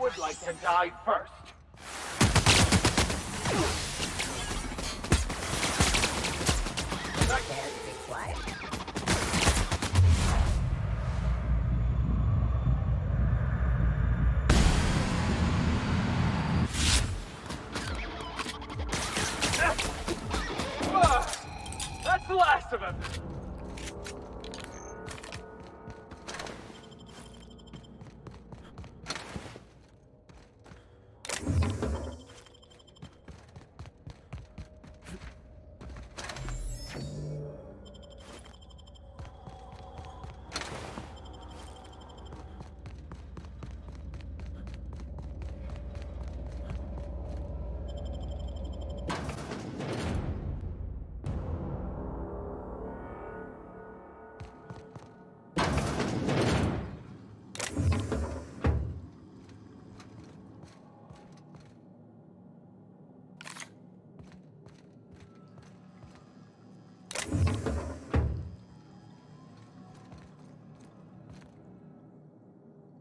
would like to die first. That's the last of him.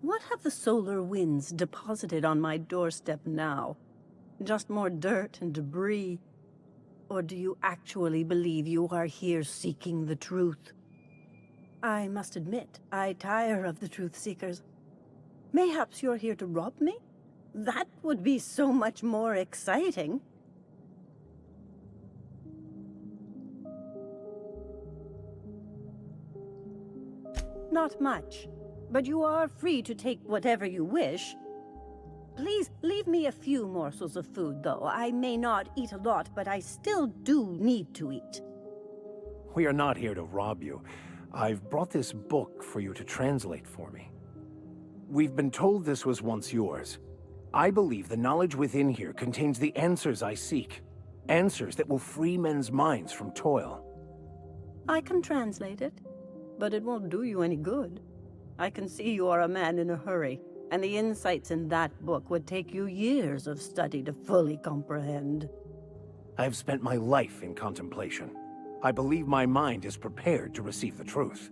What have the solar winds deposited on my doorstep now? Just more dirt and debris? Or do you actually believe you are here seeking the truth? I must admit, I tire of the truth seekers. Mayhaps you're here to rob me? That would be so much more exciting. Not much. But you are free to take whatever you wish. Please, leave me a few morsels of food, though. I may not eat a lot, but I still do need to eat. We are not here to rob you. I've brought this book for you to translate for me. We've been told this was once yours. I believe the knowledge within here contains the answers I seek. Answers that will free men's minds from toil. I can translate it, but it won't do you any good. I can see you are a man in a hurry, and the insights in that book would take you years of study to fully comprehend. I have spent my life in contemplation. I believe my mind is prepared to receive the truth.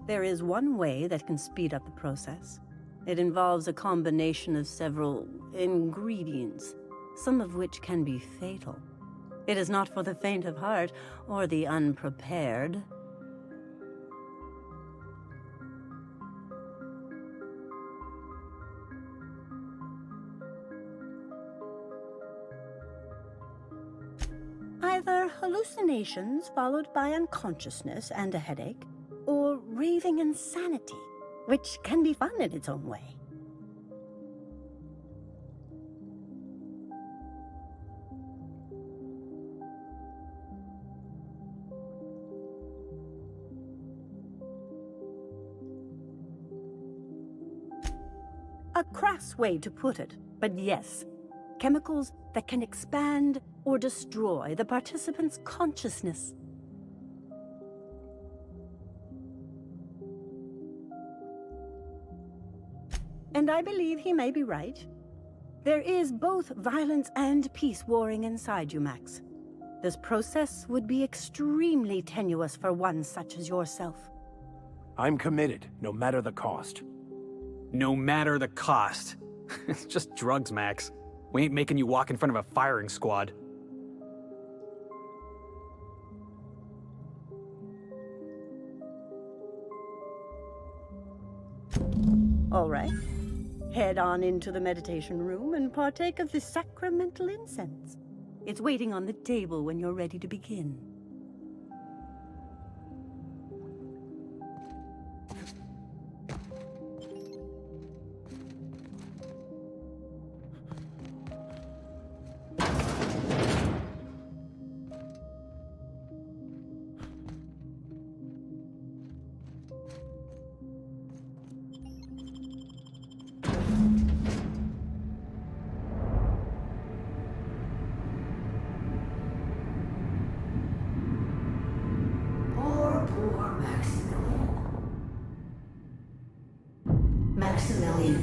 There is one way that can speed up the process. It involves a combination of several ingredients, some of which can be fatal. It is not for the faint of heart or the unprepared. Either hallucinations followed by unconsciousness and a headache, or raving insanity, which can be fun in its own way. A crass way to put it, but yes. Chemicals that can expand or destroy the participant's consciousness. And I believe he may be right. There is both violence and peace warring inside you, Max. This process would be extremely tenuous for one such as yourself. I'm committed, no matter the cost. No matter the cost. It's just drugs, Max. We ain't making you walk in front of a firing squad. All right. Head on into the meditation room and partake of the sacramental incense. It's waiting on the table when you're ready to begin. Maximilian,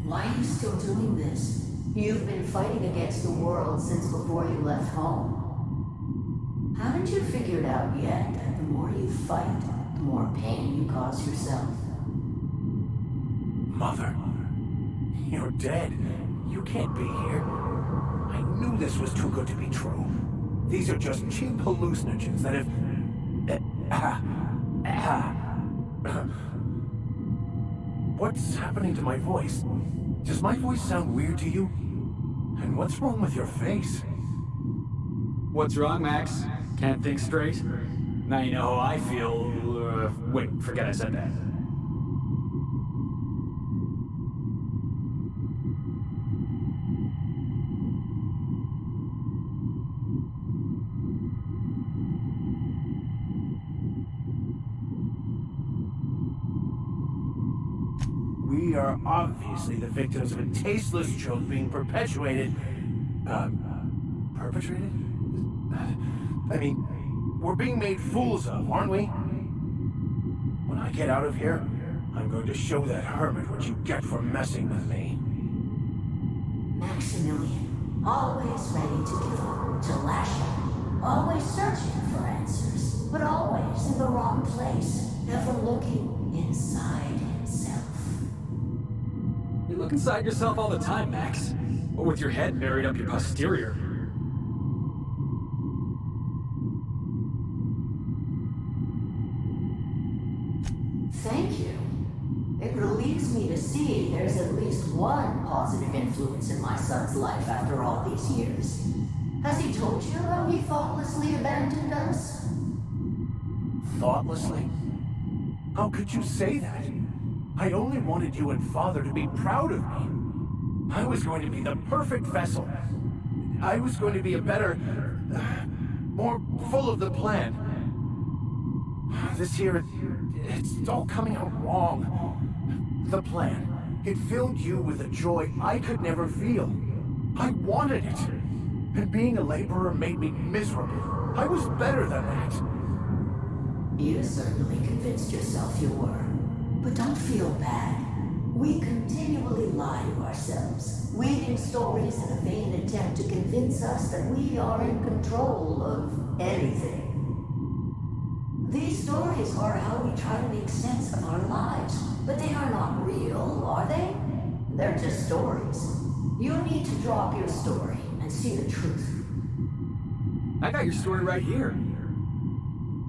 why are you still doing this? You've been fighting against the world since before you left home. Haven't you figured figured out yet that the more you fight, the more pain you cause yourself? Mother, you're dead. You can't be here. I knew this was too good to be true. These are just cheap hallucinogens that have... What's happening to my voice? Does my voice sound weird to you? And what's wrong with your face? What's wrong, Max? Can't think straight? Now you know how I feel. Wait, forget I said that. We are obviously the victims of a tasteless joke being perpetuated. Perpetrated? I mean, we're being made fools of, aren't we? When I get out of here, I'm going to show that hermit what you get for messing with me. Maximilian, always ready to give up, to lash out, always searching for answers, but always in the wrong place, never looking inside himself. You look inside yourself all the time, Max. But with your head buried up your posterior. Thank you. It relieves me to see there's at least one positive influence in my son's life after all these years. Has he told you how he thoughtlessly abandoned us? Thoughtlessly? How could you say that? I only wanted you and Father to be proud of me. I was going to be the perfect vessel. I was going to be a better... more full of the plan. This year, it's all coming out wrong. The plan. It filled you with a joy I could never feel. I wanted it. And being a laborer made me miserable. I was better than that. You certainly convinced yourself you were. But don't feel bad. We continually lie to ourselves, weaving stories in a vain attempt to convince us that we are in control of anything. These stories are how we try to make sense of our lives, but they are not real, are they? They're just stories. You need to drop your story and see the truth. I got your story right here.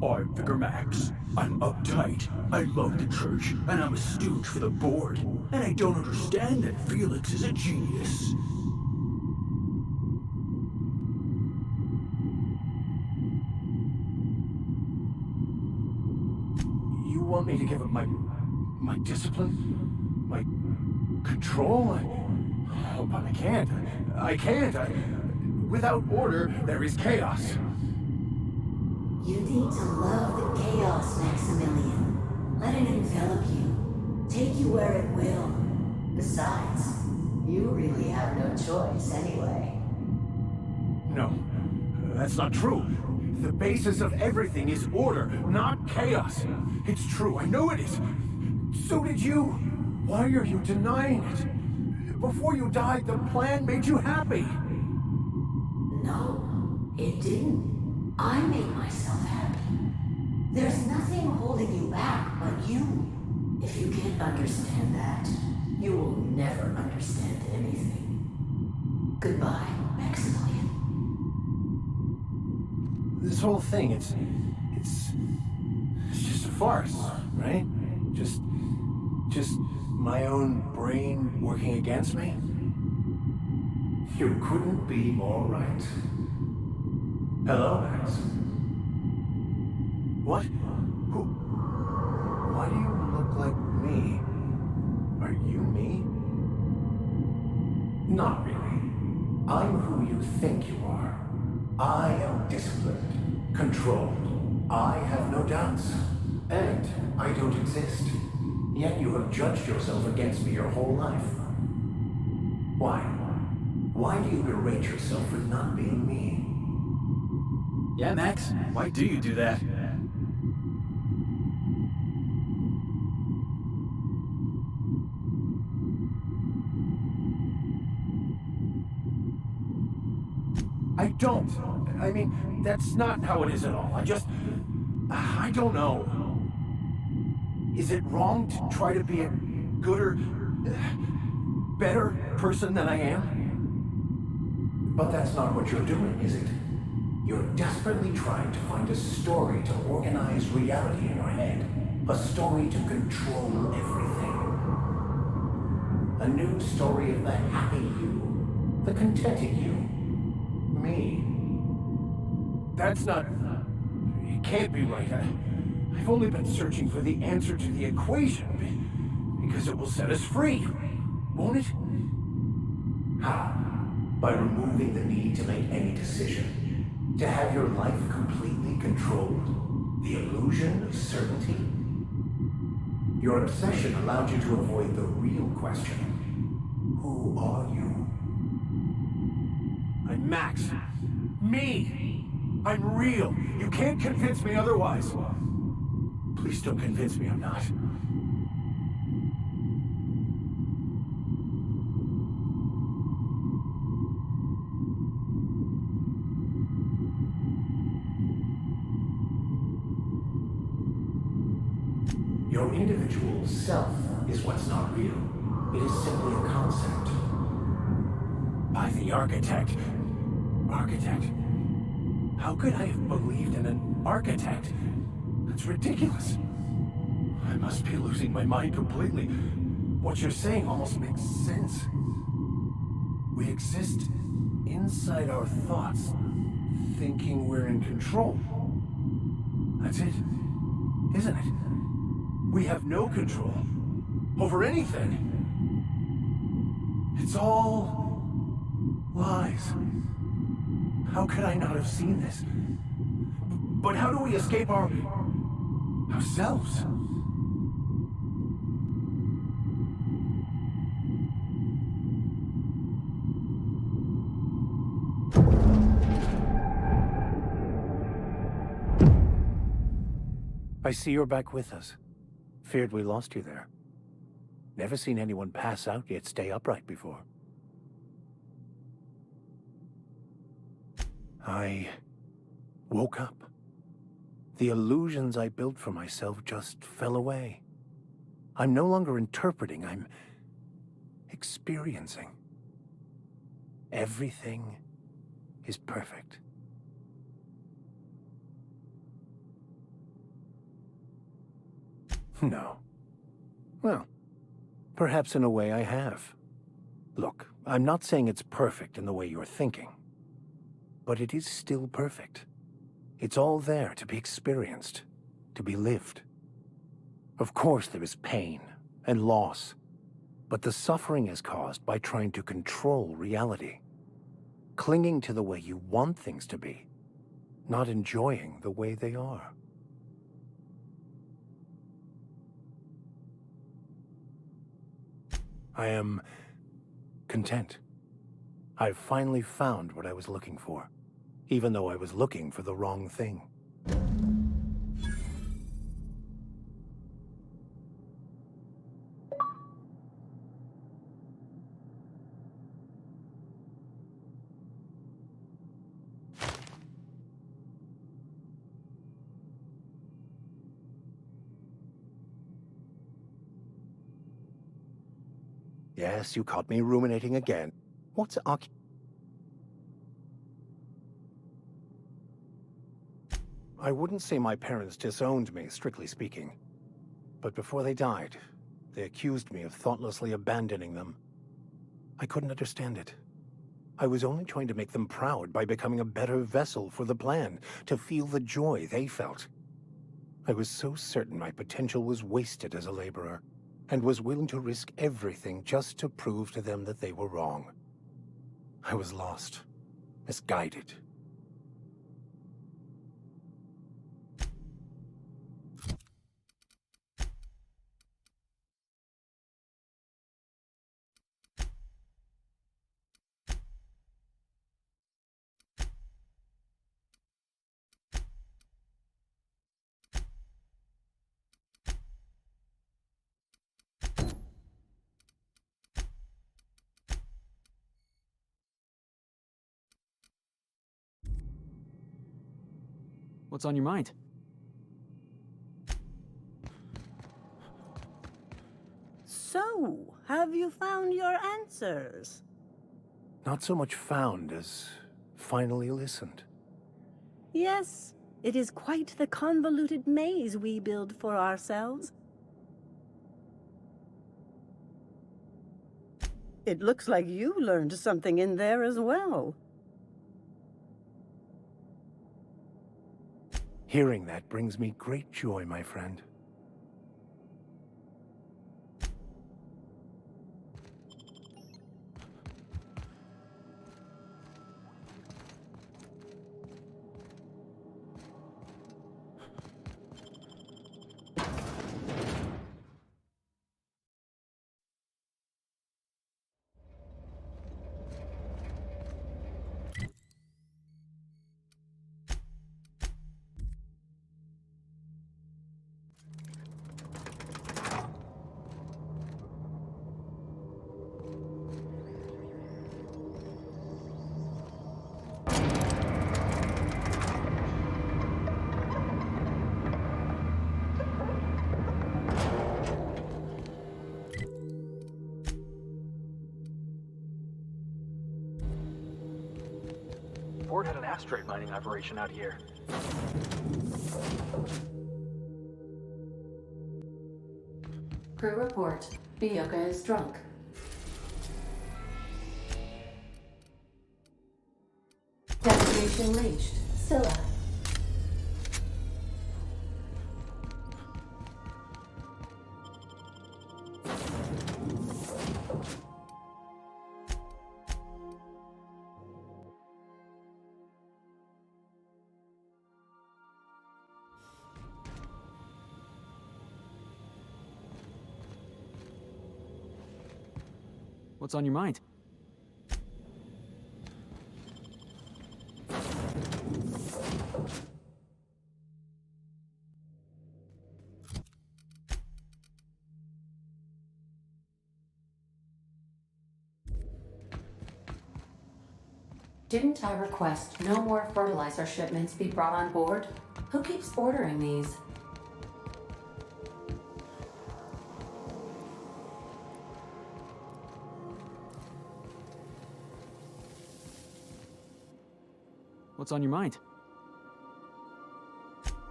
I'm Vicar Max. I'm uptight. I love the church, and I'm a stooge for the board. And I don't understand that Felix is a genius. You want me to give up my discipline? My control? Oh, but I can't. I can't. Without order, there is chaos. You need to love the chaos, Maximilian. Let it envelop you. Take you where it will. Besides, you really have no choice anyway. No, that's not true. The basis of everything is order, not chaos. It's true, I know it is. So did you. Why are you denying it? Before you died, the plan made you happy. No, it didn't. I made myself happy. There's nothing holding you back but you. If you can't understand that, you will never understand anything. Goodbye, Maximilian. This whole thing, it's just a farce, right? Just my own brain working against me? You couldn't be more right. Hello, Max. What? Who? Why do you look like me? Are you me? Not really. I'm who you think you are. I am disciplined, controlled. I have no doubts. And I don't exist. Yet you have judged yourself against me your whole life. Why? Why do you berate yourself for not being me? Yeah, Max, why do you do that? I don't. I mean, that's not how it is at all. I don't know. Is it wrong to try to be a gooder, better person than I am? But that's not what you're doing, is it? You're desperately trying to find a story to organize reality in your head. A story to control everything. A new story of the happy you. The contented you. Me. That's not... It can't be right. I've only been searching for the answer to the equation, because it will set us free, won't it? How? By removing the need to make any decision. To have your life completely controlled. The illusion of certainty. Your obsession allowed you to avoid the real question. Who are you? I'm Max. Me! I'm real. You can't convince me otherwise. Please don't convince me I'm not. Your individual self is what's not real. It is simply a concept. By the architect. Architect? How could I have believed in an architect? That's ridiculous. I must be losing my mind completely. What you're saying almost makes sense. We exist inside our thoughts, thinking we're in control. That's it, isn't it? We have no control over anything. It's all lies. How could I not have seen this? But how do we escape ourselves? I see you're back with us. Feared we lost you there. Never seen anyone pass out yet stay upright before. I woke up. The illusions I built for myself just fell away. I'm no longer interpreting, I'm experiencing. Everything is perfect. No. Well, perhaps in a way I have. Look, I'm not saying it's perfect in the way you're thinking. But it is still perfect. It's all there to be experienced, to be lived. Of course there is pain and loss, but the suffering is caused by trying to control reality. Clinging to the way you want things to be, not enjoying the way they are. I am content. I've finally found what I was looking for, even though I was looking for the wrong thing. Yes, you caught me ruminating again. What's I wouldn't say my parents disowned me, strictly speaking. But before they died, they accused me of thoughtlessly abandoning them. I couldn't understand it. I was only trying to make them proud by becoming a better vessel for the plan, to feel the joy they felt. I was so certain my potential was wasted as a laborer, and was willing to risk everything just to prove to them that they were wrong. I was lost, misguided. What's on your mind? So, have you found your answers? Not so much found as finally listened. Yes, it is quite the convoluted maze we build for ourselves. It looks like you learned something in there as well. Hearing that brings me great joy, my friend. Ford had an asteroid mining operation out here. Crew report. Bioka is drunk. Destination reached. Scylla. What's on your mind? Didn't I request no more fertilizer shipments be brought on board? Who keeps ordering these? What's on your mind?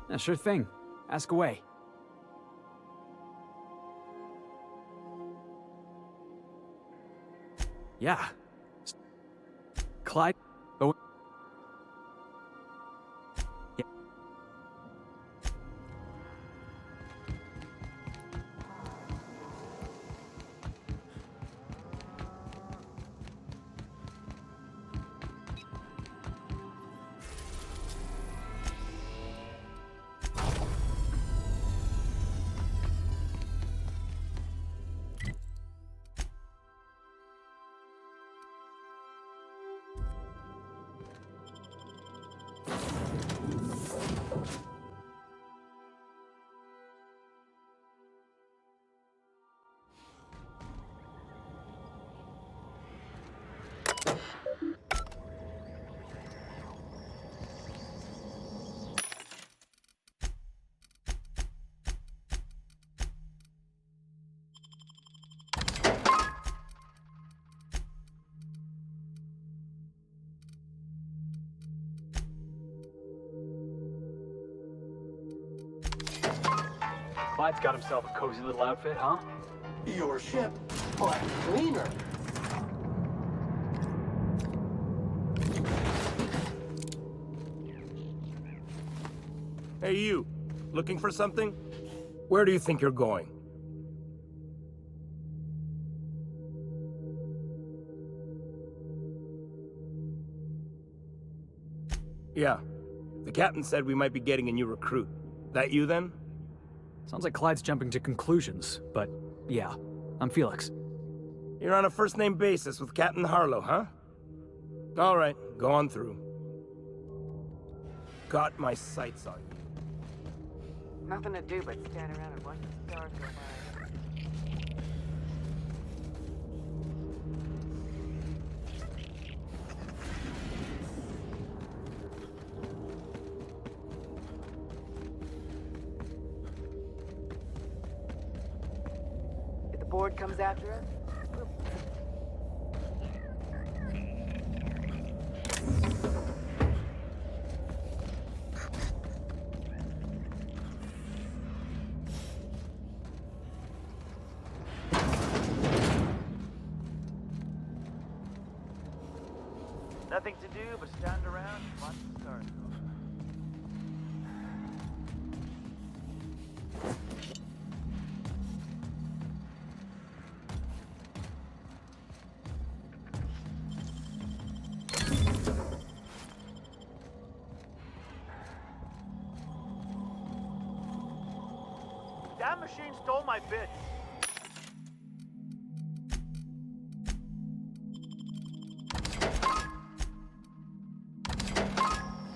Yeah, sure thing. Ask away. Yeah. Clyde. Oh. Yeah. Clyde's got himself a cozy little outfit, huh? Your ship, but cleaner. Hey you, looking for something? Where do you think you're going? Yeah, the captain said we might be getting a new recruit. That you then? Sounds like Clyde's jumping to conclusions, but yeah, I'm Felix. You're on a first-name basis with Captain Harlow, huh? All right, go on through. Got my sights on you. Nothing to do but stand around and watch the stars go by. board comes after us, nothing to do but stand around and watch the stars go. That machine stole my bits.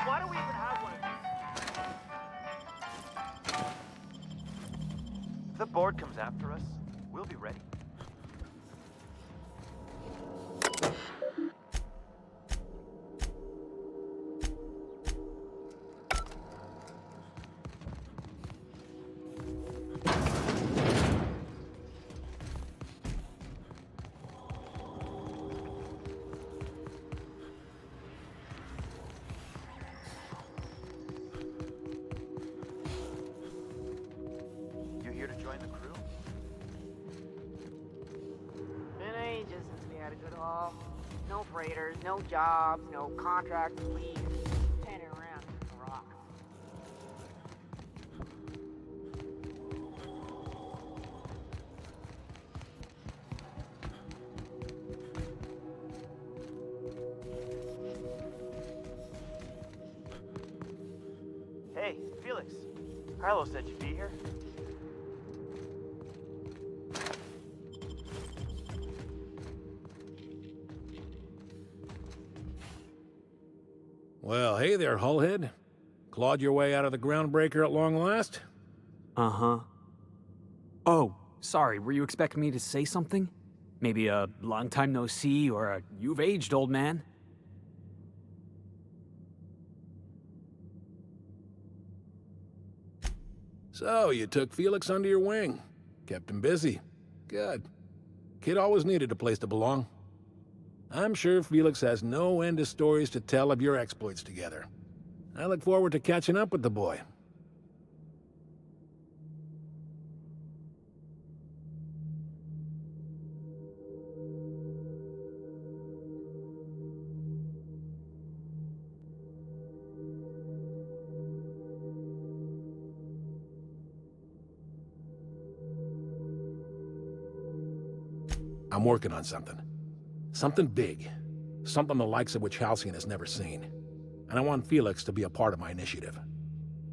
Why do we even have one of these? If the board comes after us, we'll be ready. You here to join the crew? Been ages since we had a good haul. No freighters, no jobs, no contracts to leave. Hanging around in the rocks. Hey, Felix. Carlos said you'd be here. Well, hey there, Hullhead. Clawed your way out of the groundbreaker at long last? Uh-huh. Oh, sorry, were you expecting me to say something? Maybe a long time no see or a you've aged, old man? So, you took Felix under your wing. Kept him busy. Good. Kid always needed a place to belong. I'm sure Felix has no end of stories to tell of your exploits together. I look forward to catching up with the boy. I'm working on something. Something big. Something the likes of which Halcyon has never seen. And I want Felix to be a part of my initiative.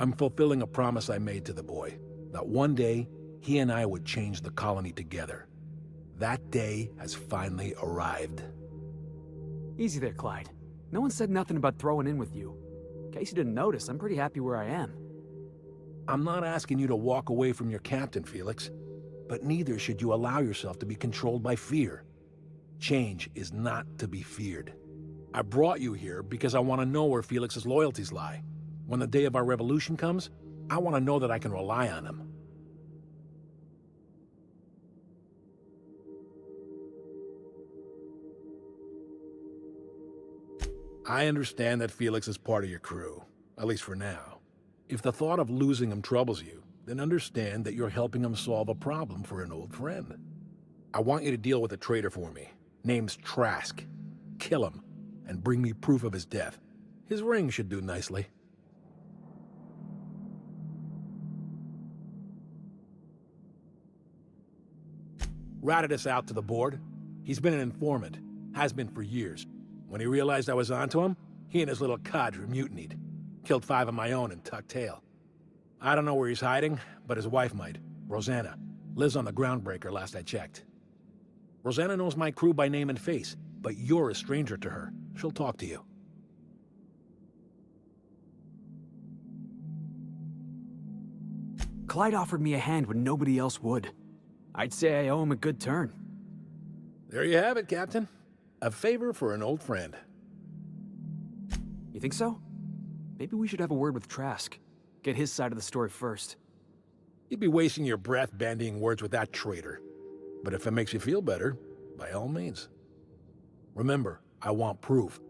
I'm fulfilling a promise I made to the boy, that one day, he and I would change the colony together. That day has finally arrived. Easy there, Clyde. No one said nothing about throwing in with you. In case you didn't notice, I'm pretty happy where I am. I'm not asking you to walk away from your captain, Felix. But neither should you allow yourself to be controlled by fear. Change is not to be feared. I brought you here because I want to know where Felix's loyalties lie. When the day of our revolution comes, I want to know that I can rely on him. I understand that Felix is part of your crew, at least for now. If the thought of losing him troubles you, then understand that you're helping him solve a problem for an old friend. I want you to deal with a traitor for me. Name's Trask. Kill him, and bring me proof of his death. His ring should do nicely. Ratted us out to the board. He's been an informant. Has been for years. When he realized I was onto him, he and his little cadre mutinied. Killed 5 of my own and tucked tail. I don't know where he's hiding, but his wife might. Rosanna. Lives on the groundbreaker last I checked. Rosanna knows my crew by name and face, but you're a stranger to her. She'll talk to you. Clyde offered me a hand when nobody else would. I'd say I owe him a good turn. There you have it, Captain. A favor for an old friend. You think so? Maybe we should have a word with Trask. Get his side of the story first. You'd be wasting your breath bandying words with that traitor. But if it makes you feel better, by all means. Remember, I want proof.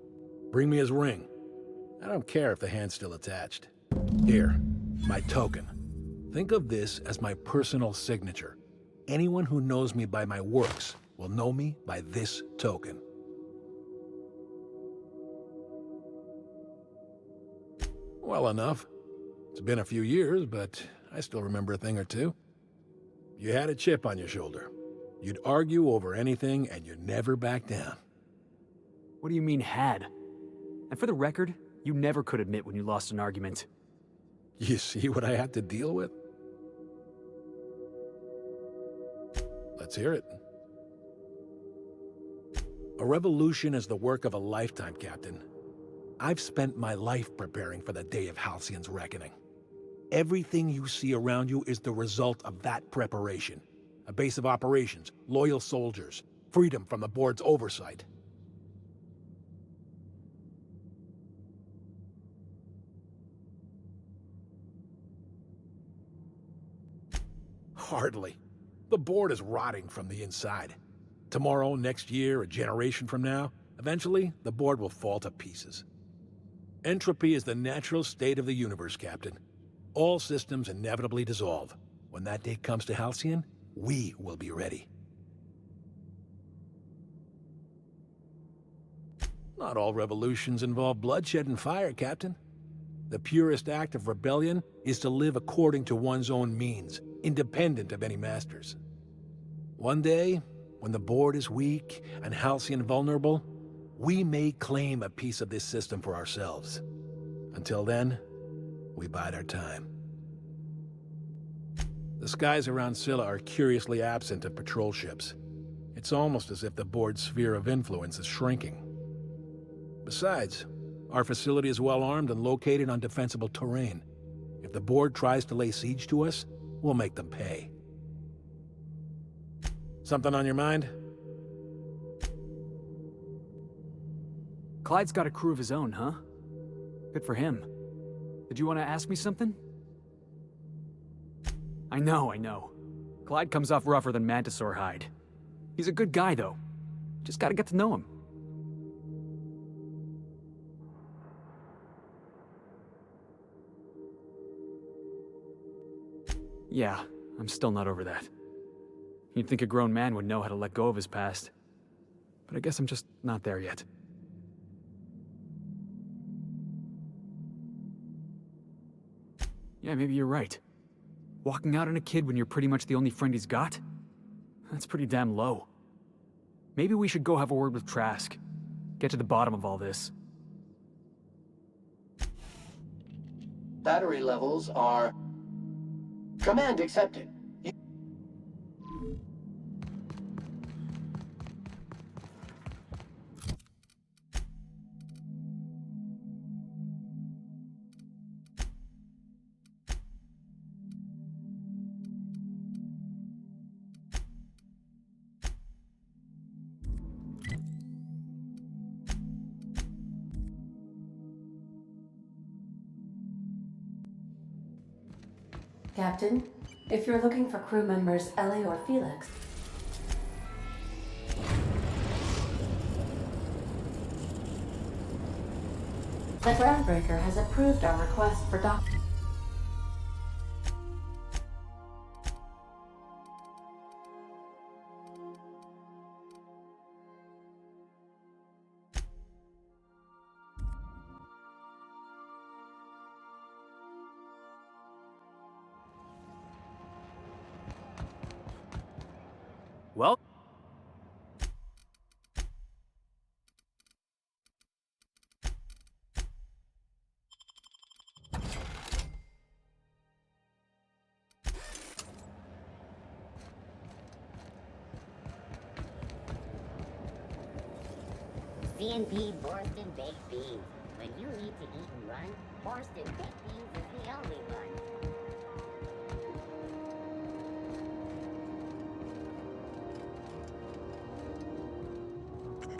Bring me his ring. I don't care if the hand's still attached. Here, my token. Think of this as my personal signature. Anyone who knows me by my works will know me by this token. Well enough. It's been a few years, but I still remember a thing or two. You had a chip on your shoulder. You'd argue over anything, and you never back down. What do you mean, had? And for the record, you never could admit when you lost an argument. You see what I had to deal with? Let's hear it. A revolution is the work of a lifetime, Captain. I've spent my life preparing for the day of Halcyon's reckoning. Everything you see around you is the result of that preparation. A base of operations, loyal soldiers, freedom from the board's oversight. Hardly. The board is rotting from the inside. Tomorrow, next year, a generation from now, eventually, the board will fall to pieces. Entropy is the natural state of the universe, Captain. All systems inevitably dissolve. When that day comes to Halcyon, we will be ready. Not all revolutions involve bloodshed and fire, Captain. The purest act of rebellion is to live according to one's own means, independent of any masters. One day, when the board is weak and Halcyon vulnerable, we may claim a piece of this system for ourselves. Until then, we bide our time. The skies around Scylla are curiously absent of patrol ships. It's almost as if the board's sphere of influence is shrinking. Besides, our facility is well armed and located on defensible terrain. If the board tries to lay siege to us, we'll make them pay. Something on your mind? Clyde's got a crew of his own, huh? Good for him. Did you want to ask me something? I know. Clyde comes off rougher than Mantisaur hide. He's a good guy, though. Just gotta get to know him. Yeah, I'm still not over that. You'd think a grown man would know how to let go of his past. But I guess I'm just not there yet. Yeah, maybe you're right. Walking out on a kid when you're pretty much the only friend he's got? That's pretty damn low. Maybe we should go have a word with Trask. Get to the bottom of all this. Battery levels are... Command accepted. Captain, if you're looking for crew members Ellie or Felix, the Groundbreaker has approved our request for Well... CNP Borston Baked Beans. When you need to eat and run, Borston Baked Beans is the only one.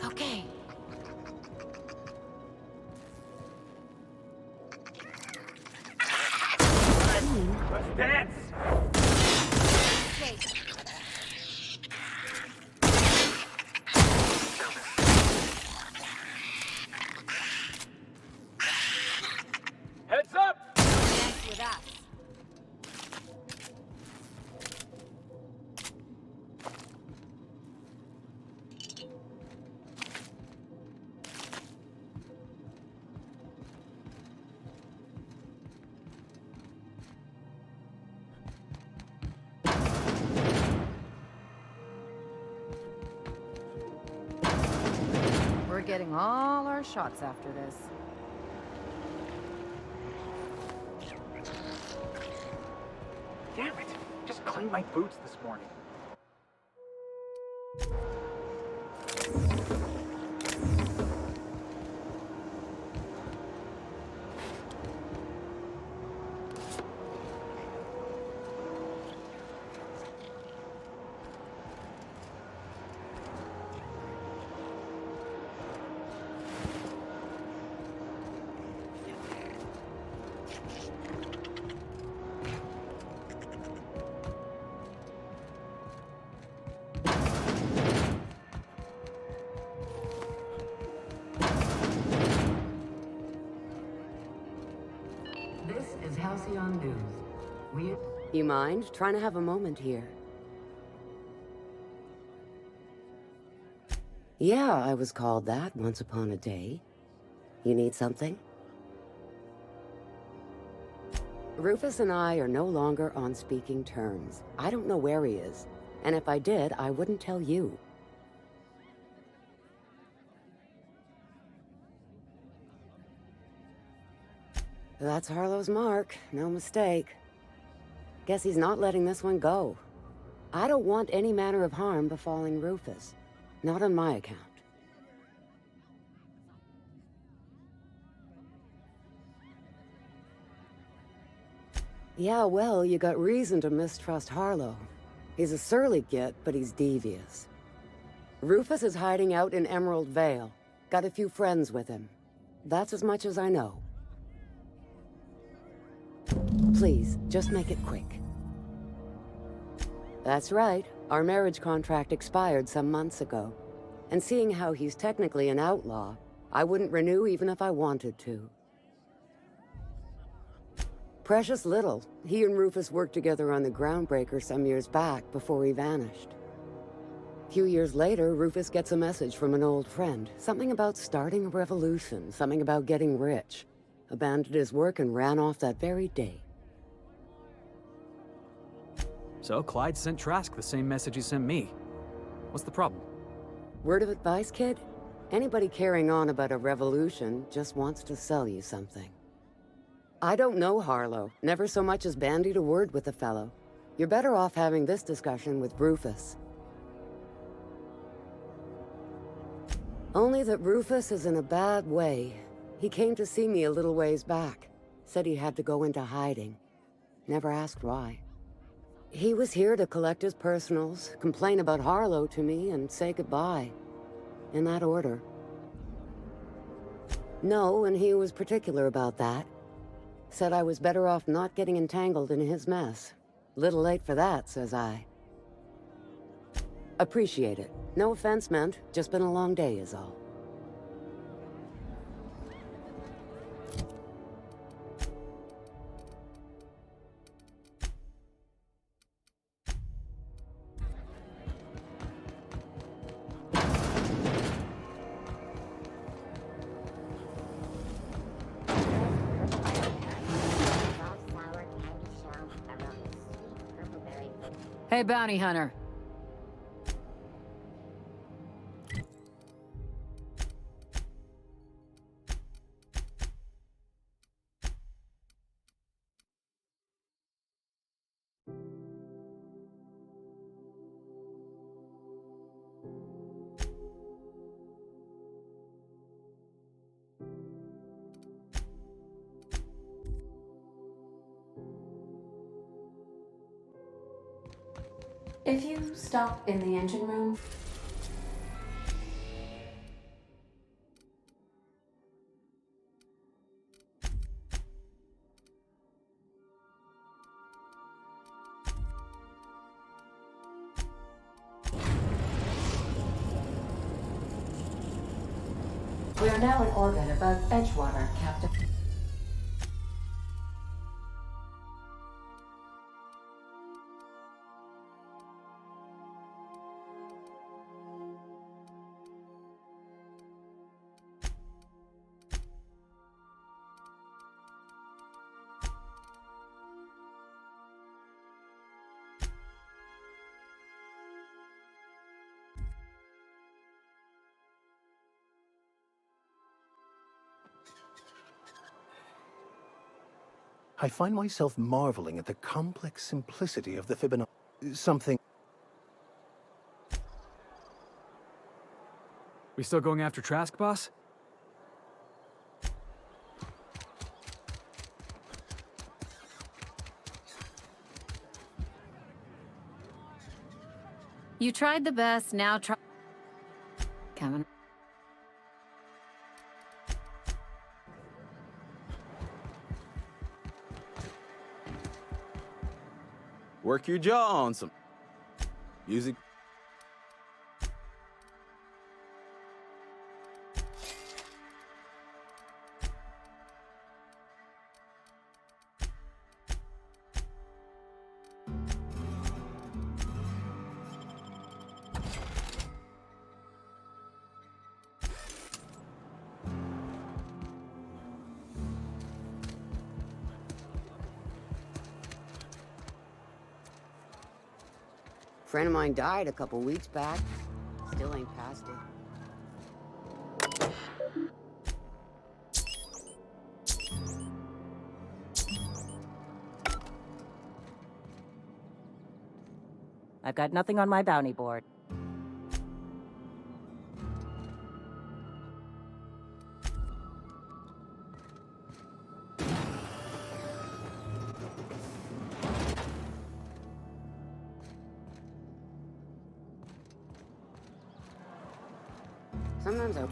Okay. Let's dance! Okay. getting all our shots after this. Damn it! Just cleaned my boots this morning. This is Halcyon News. You mind trying to have a moment here? Yeah, I was called that once upon a day. You need something? Rufus and I are no longer on speaking terms. I don't know where he is, and if I did, I wouldn't tell you. That's Harlow's mark, no mistake. Guess he's not letting this one go. I don't want any manner of harm befalling Rufus. Not on my account. Yeah, well, you got reason to mistrust Harlow. He's a surly git, but he's devious. Rufus is hiding out in Emerald Vale. Got a few friends with him. That's as much as I know. Please, just make it quick. That's right. Our marriage contract expired some months ago. And seeing how he's technically an outlaw, I wouldn't renew even if I wanted to. Precious little. He and Rufus worked together on the Groundbreaker some years back before he vanished. A few years later, Rufus gets a message from an old friend. Something about starting a revolution, something about getting rich. Abandoned his work and ran off that very day. So Clyde sent Trask the same message he sent me. What's the problem? Word of advice, kid? Anybody carrying on about a revolution just wants to sell you something. I don't know Harlow. Never so much as bandied a word with the fellow. You're better off having this discussion with Rufus. Only that Rufus is in a bad way. He came to see me a little ways back. Said he had to go into hiding. Never asked why. He was here to collect his personals, complain about Harlow to me, and say goodbye. In that order. No, and he was particular about that. Said I was better off not getting entangled in his mess. Little late for that, says I. Appreciate it. No offense meant, just been a long day is all. Hey, bounty hunter. If you stop in the engine room... We are now in orbit above Edgewater, Captain. I find myself marveling at the complex simplicity of the Fibonacci. Something... We still going after Trask, boss? You tried the best, now try... Coming. Work your jaw on some music. Friend of mine died a couple weeks back. Still ain't past it. I've got nothing on my bounty board. Sometimes I...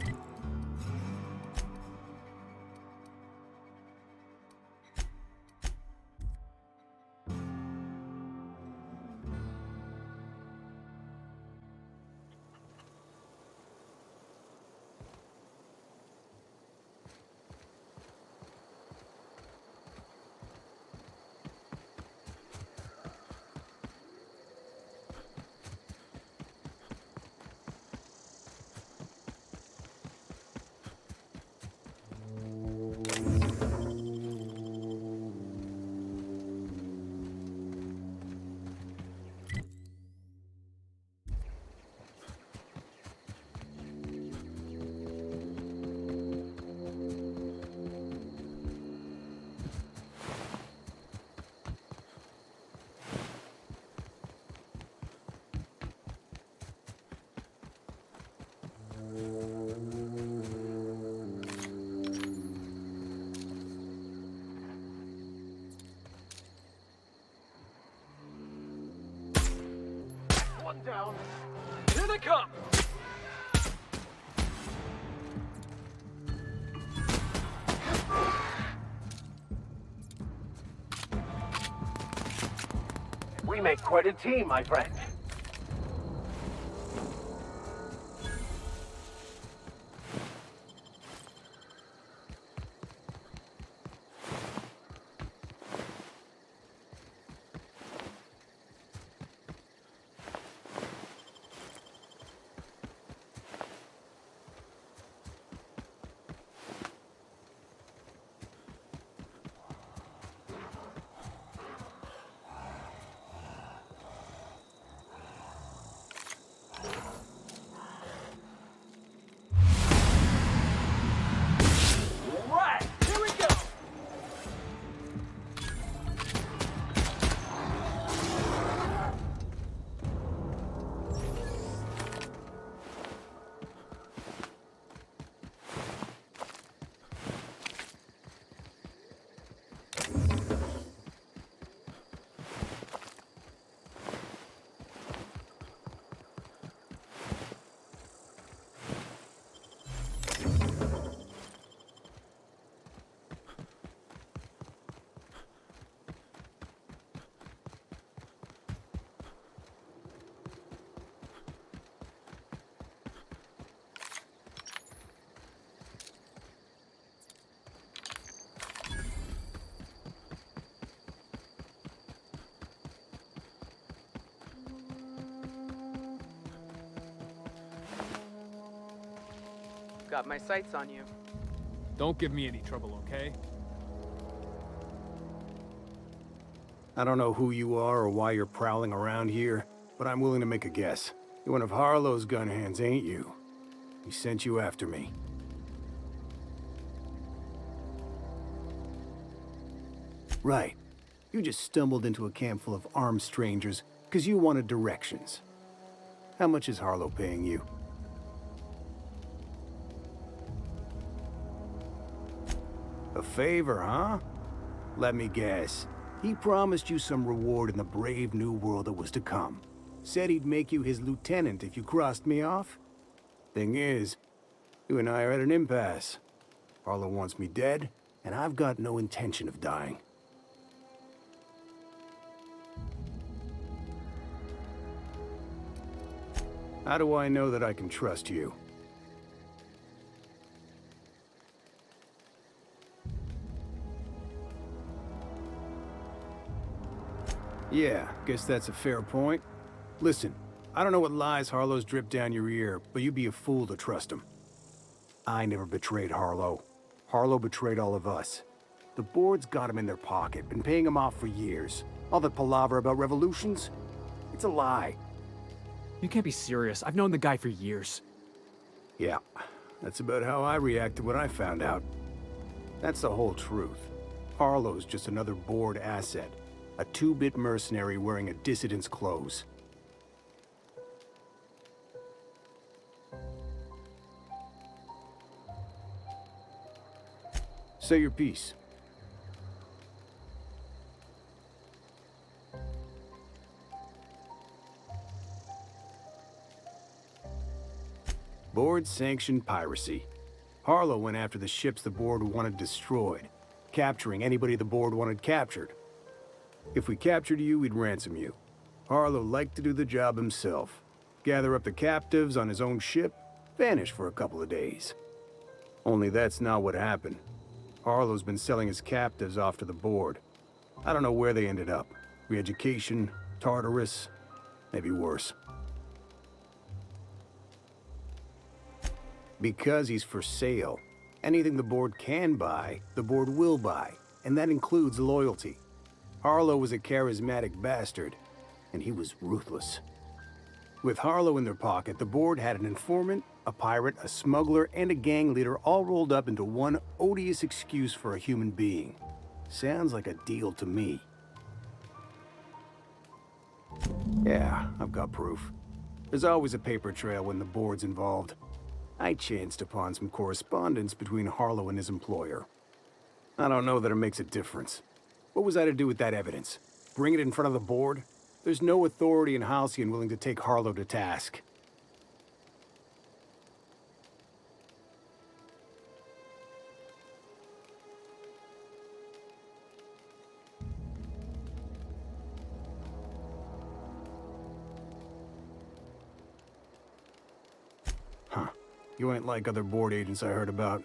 One down. Here they come! We make quite a team, my friend. Right! Here we go! Got my sights on you. Don't give me any trouble, okay? I don't know who you are or why you're prowling around here, but I'm willing to make a guess. You're one of Harlow's gun hands, ain't you? He sent you after me. Right. You just stumbled into a camp full of armed strangers because you wanted directions. How much is Harlow paying you? A favor, huh? Let me guess. He promised you some reward in the brave new world that was to come. Said he'd make you his lieutenant if you crossed me off? Thing is, you and I are at an impasse. Harlow wants me dead, and I've got no intention of dying. How do I know that I can trust you? Yeah, guess that's a fair point. Listen, I don't know what lies Harlow's dripped down your ear, but you'd be a fool to trust him. I never betrayed Harlow. Harlow betrayed all of us. The board's got him in their pocket, been paying him off for years. All that palaver about revolutions? It's a lie. You can't be serious. I've known the guy for years. Yeah, that's about how I reacted when I found out. That's the whole truth. Harlow's just another board asset. A two-bit mercenary wearing a dissident's clothes. Say your piece. Board-sanctioned piracy. Harlow went after the ships the board wanted destroyed, capturing anybody the board wanted captured. If we captured you, we'd ransom you. Harlow liked to do the job himself. Gather up the captives on his own ship, vanish for a couple of days. Only that's not what happened. Harlow's been selling his captives off to the board. I don't know where they ended up. Re-education, Tartarus, maybe worse. Because he's for sale. Anything the board can buy, the board will buy, and that includes loyalty. Harlow was a charismatic bastard, and he was ruthless. With Harlow in their pocket, the board had an informant, a pirate, a smuggler, and a gang leader all rolled up into one odious excuse for a human being. Sounds like a deal to me. Yeah, I've got proof. There's always a paper trail when the board's involved. I chanced upon some correspondence between Harlow and his employer. I don't know that it makes a difference. What was I to do with that evidence? Bring it in front of the board? There's no authority in Halcyon willing to take Harlow to task. Huh. You ain't like other board agents I heard about.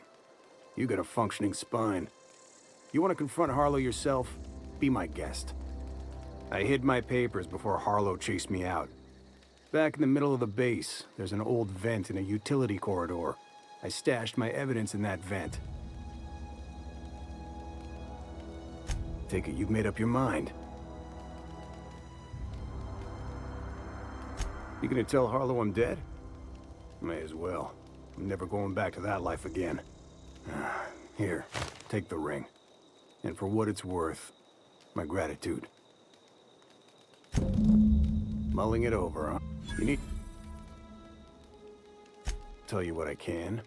You got a functioning spine. You want to confront Harlow yourself? Be my guest. I hid my papers before Harlow chased me out. Back in the middle of the base, there's an old vent in a utility corridor. I stashed my evidence in that vent. Take it you've made up your mind. You gonna tell Harlow I'm dead? May as well. I'm never going back to that life again. Here, take the ring. And for what it's worth, my gratitude. Mulling it over, huh? You need... Tell you what I can.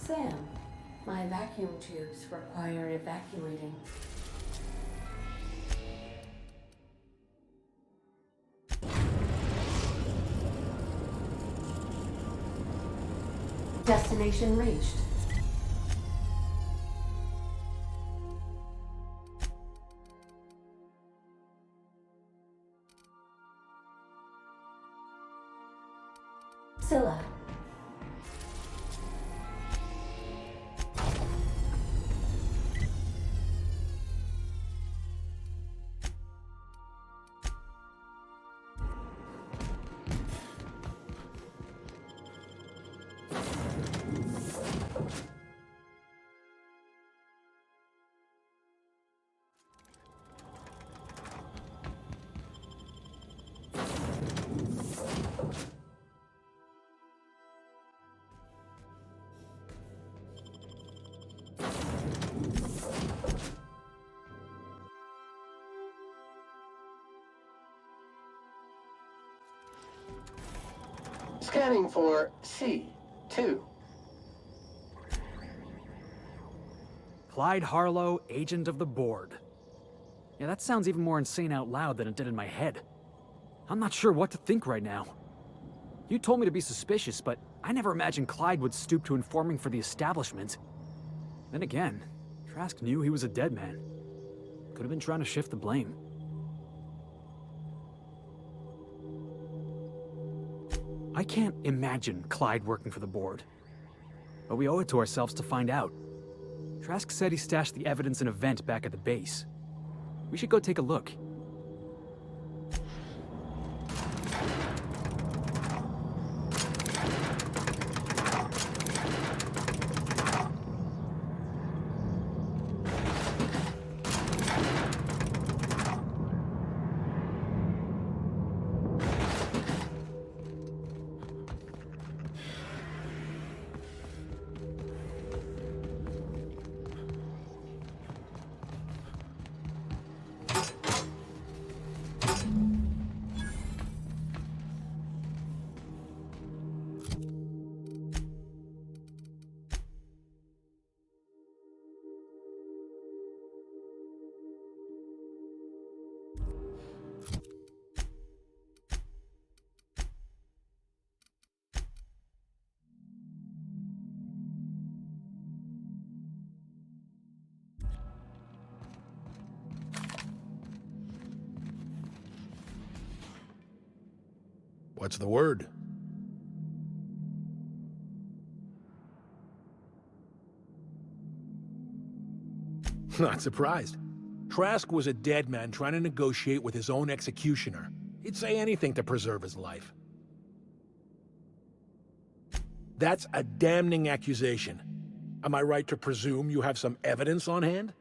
Sam, my vacuum tubes require evacuating. Destination reached. Scylla. Scanning for C2. Clyde Harlow, agent of the board. Yeah, that sounds even more insane out loud than it did in my head. I'm not sure what to think right now. You told me to be suspicious, but I never imagined Clyde would stoop to informing for the establishment. Then again, Trask knew he was a dead man. Could have been trying to shift the blame. I can't imagine Clyde working for the board. But we owe it to ourselves to find out. Trask said he stashed the evidence in a vent back at the base. We should go take a look. What's the word? Not surprised. Trask was a dead man trying to negotiate with his own executioner. He'd say anything to preserve his life. That's a damning accusation. Am I right to presume you have some evidence on hand?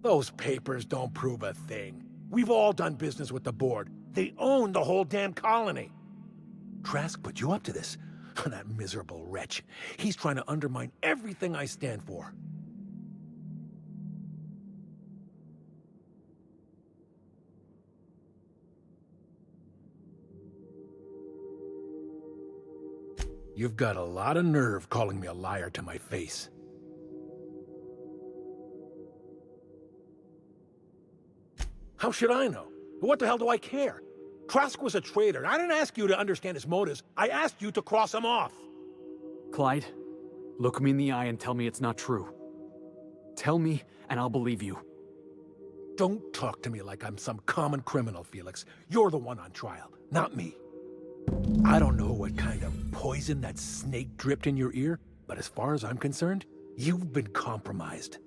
Those papers don't prove a thing. We've all done business with the board. They own the whole damn colony. Trask put you up to this. That miserable wretch. He's trying to undermine everything I stand for. You've got a lot of nerve calling me a liar to my face. How should I know? What the hell do I care? Trask was a traitor. I didn't ask you to understand his motives. I asked you to cross him off. Clyde, look me in the eye and tell me it's not true. Tell me, and I'll believe you. Don't talk to me like I'm some common criminal, Felix. You're the one on trial, not me. I don't know what kind of poison that snake dripped in your ear, but as far as I'm concerned, you've been compromised.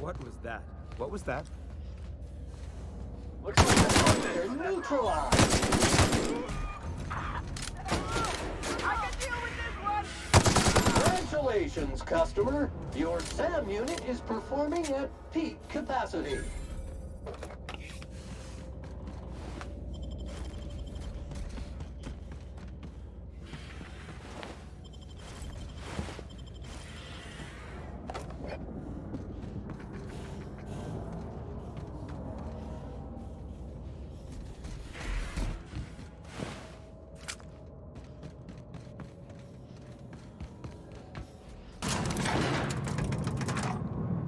What was that? What was that? Looks like the monster's neutralized. Congratulations, customer. Your SAM unit is performing at peak capacity.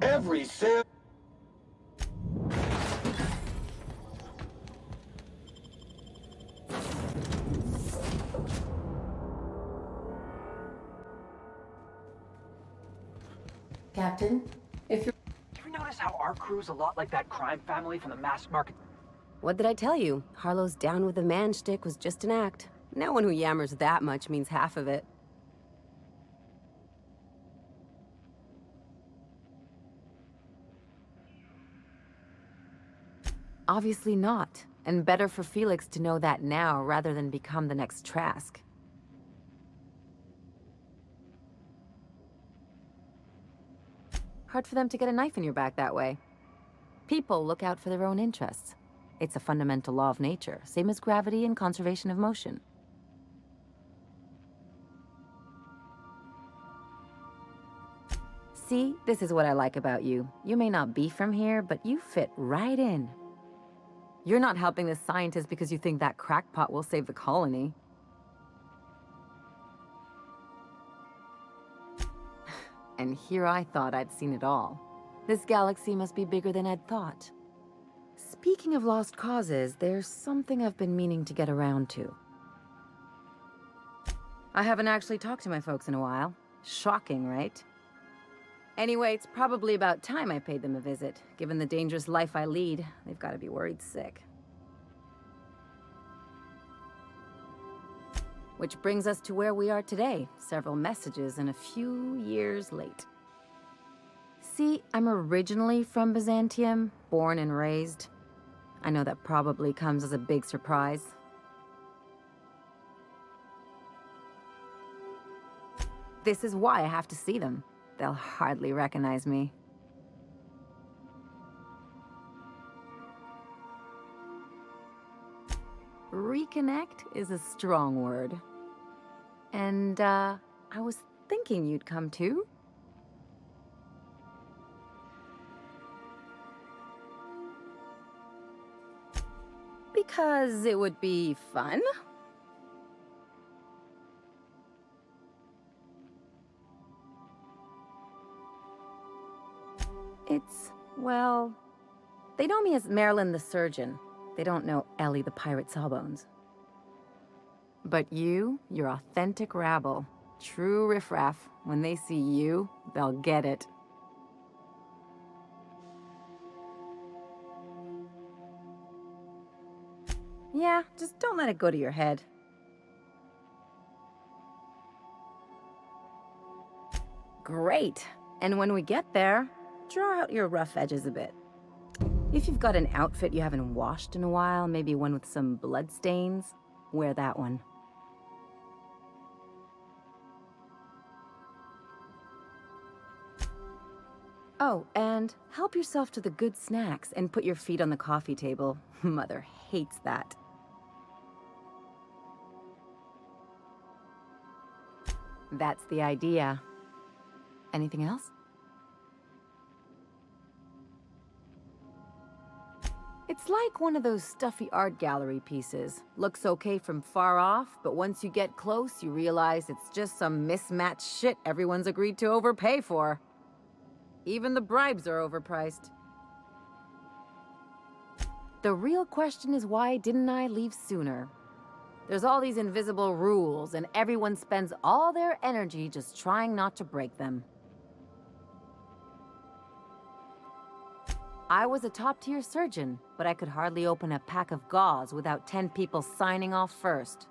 Every SAM... Captain, if you're... You notice how our crew's a lot like that crime family from the mass market? What did I tell you? Harlow's down with the man shtick was just an act. No one who yammers that much means half of it. Obviously not. And better for Felix to know that now rather than become the next Trask. Hard for them to get a knife in your back that way. People look out for their own interests. It's a fundamental law of nature, same as gravity and conservation of motion. See, this is what I like about you. You may not be from here, but you fit right in. You're not helping this scientist because you think that crackpot will save the colony. And here I thought I'd seen it all. This galaxy must be bigger than I'd thought. Speaking of lost causes, there's something I've been meaning to get around to. I haven't actually talked to my folks in a while. Shocking, right? Anyway, it's probably about time I paid them a visit. Given the dangerous life I lead, they've got to be worried sick. Which brings us to where we are today. Several messages and a few years late. See, I'm originally from Byzantium, born and raised. I know that probably comes as a big surprise. This is why I have to see them. They'll hardly recognize me. Reconnect is a strong word. And, I was thinking you'd come too. Because it would be fun? Well, they know me as Marilyn the Surgeon. They don't know Ellie the Pirate Sawbones. But you're authentic rabble. True riffraff. When they see you, they'll get it. Yeah, just don't let it go to your head. Great. And when we get there, draw out your rough edges a bit. If you've got an outfit you haven't washed in a while, maybe one with some blood stains, wear that one. Oh, and help yourself to the good snacks and put your feet on the coffee table. Mother hates that. That's the idea. Anything else? It's like one of those stuffy art gallery pieces. Looks okay from far off, but once you get close, you realize it's just some mismatched shit everyone's agreed to overpay for. Even the bribes are overpriced. The real question is, why didn't I leave sooner? There's all these invisible rules, and everyone spends all their energy just trying not to break them. I was a top-tier surgeon, but I could hardly open a pack of gauze without 10 people signing off first.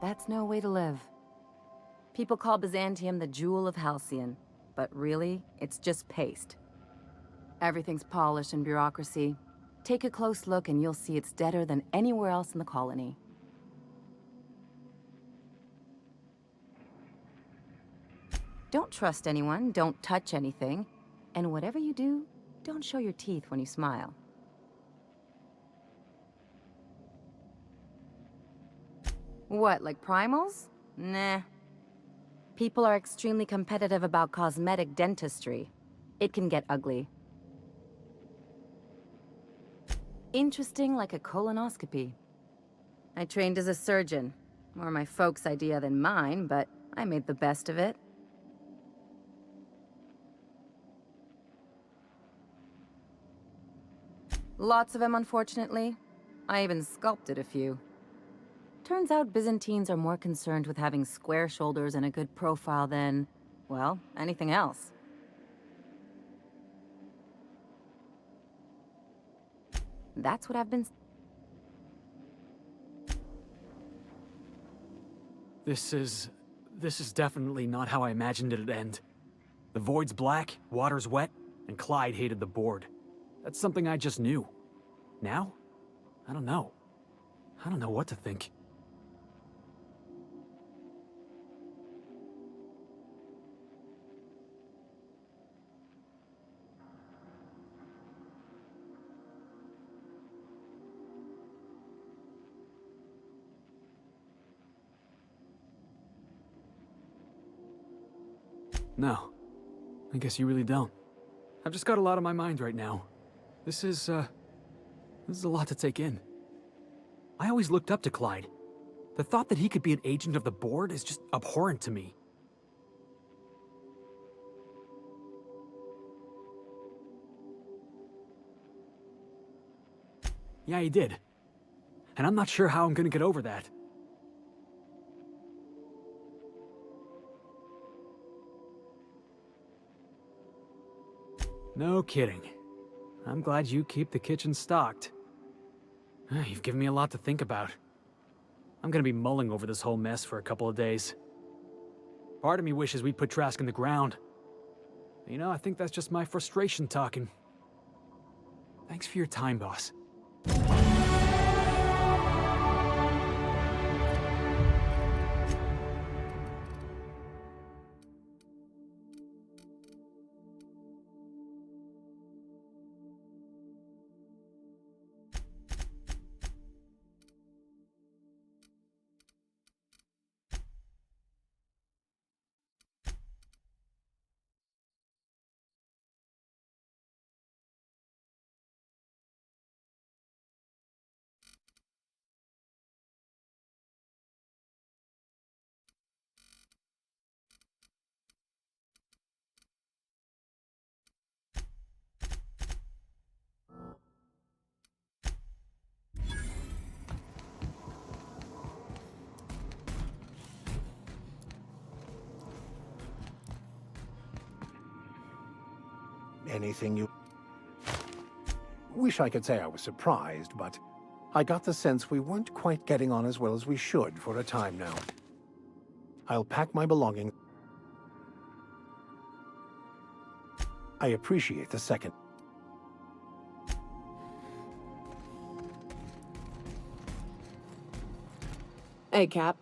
That's no way to live. People call Byzantium the jewel of Halcyon, but really, it's just paste. Everything's polished and bureaucracy. Take a close look and you'll see it's deader than anywhere else in the colony. Don't trust anyone, don't touch anything, and whatever you do, don't show your teeth when you smile. What, like primals? Nah. People are extremely competitive about cosmetic dentistry. It can get ugly. Interesting like a colonoscopy. I trained as a surgeon. More my folks' idea than mine, but I made the best of it. Lots of them, unfortunately. I even sculpted a few. Turns out Byzantines are more concerned with having square shoulders and a good profile than, well, anything else. That's what I've been... This is definitely not how I imagined it'd end. The void's black, water's wet, and Clyde hated the board. That's something I just knew. Now? I don't know. I don't know what to think. No. I guess you really don't. I've just got a lot on my mind right now. This is a lot to take in. I always looked up to Clyde. The thought that he could be an agent of the board is just abhorrent to me. Yeah, he did. And I'm not sure how I'm gonna get over that. No kidding. I'm glad you keep the kitchen stocked. You've given me a lot to think about. I'm gonna be mulling over this whole mess for a couple of days. Part of me wishes we'd put Trask in the ground. You know, I think that's just my frustration talking. Thanks for your time, boss. Anything you... Wish I could say I was surprised, but I got the sense we weren't quite getting on as well as we should for a time now. I'll pack my belongings. I appreciate the second. Hey, Cap.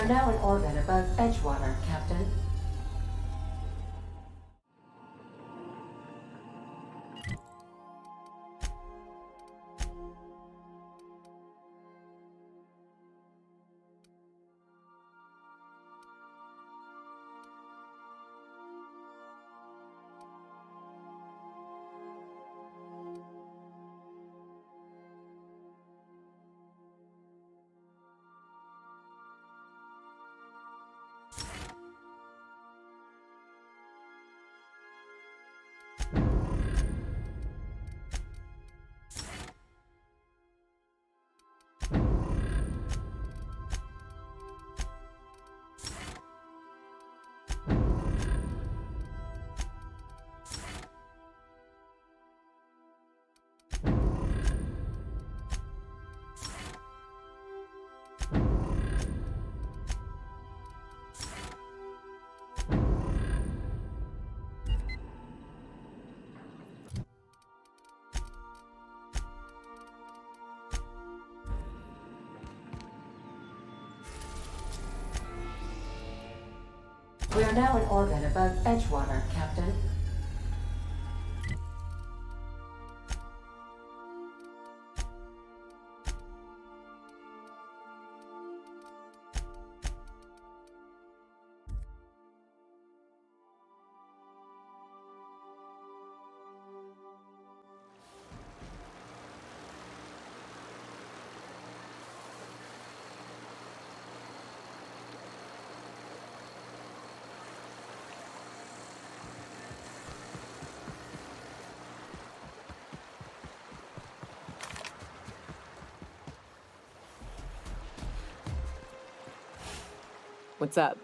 are now in orbit above Edgewater, Captain. We are now in orbit above Edgewater, Captain. What's up?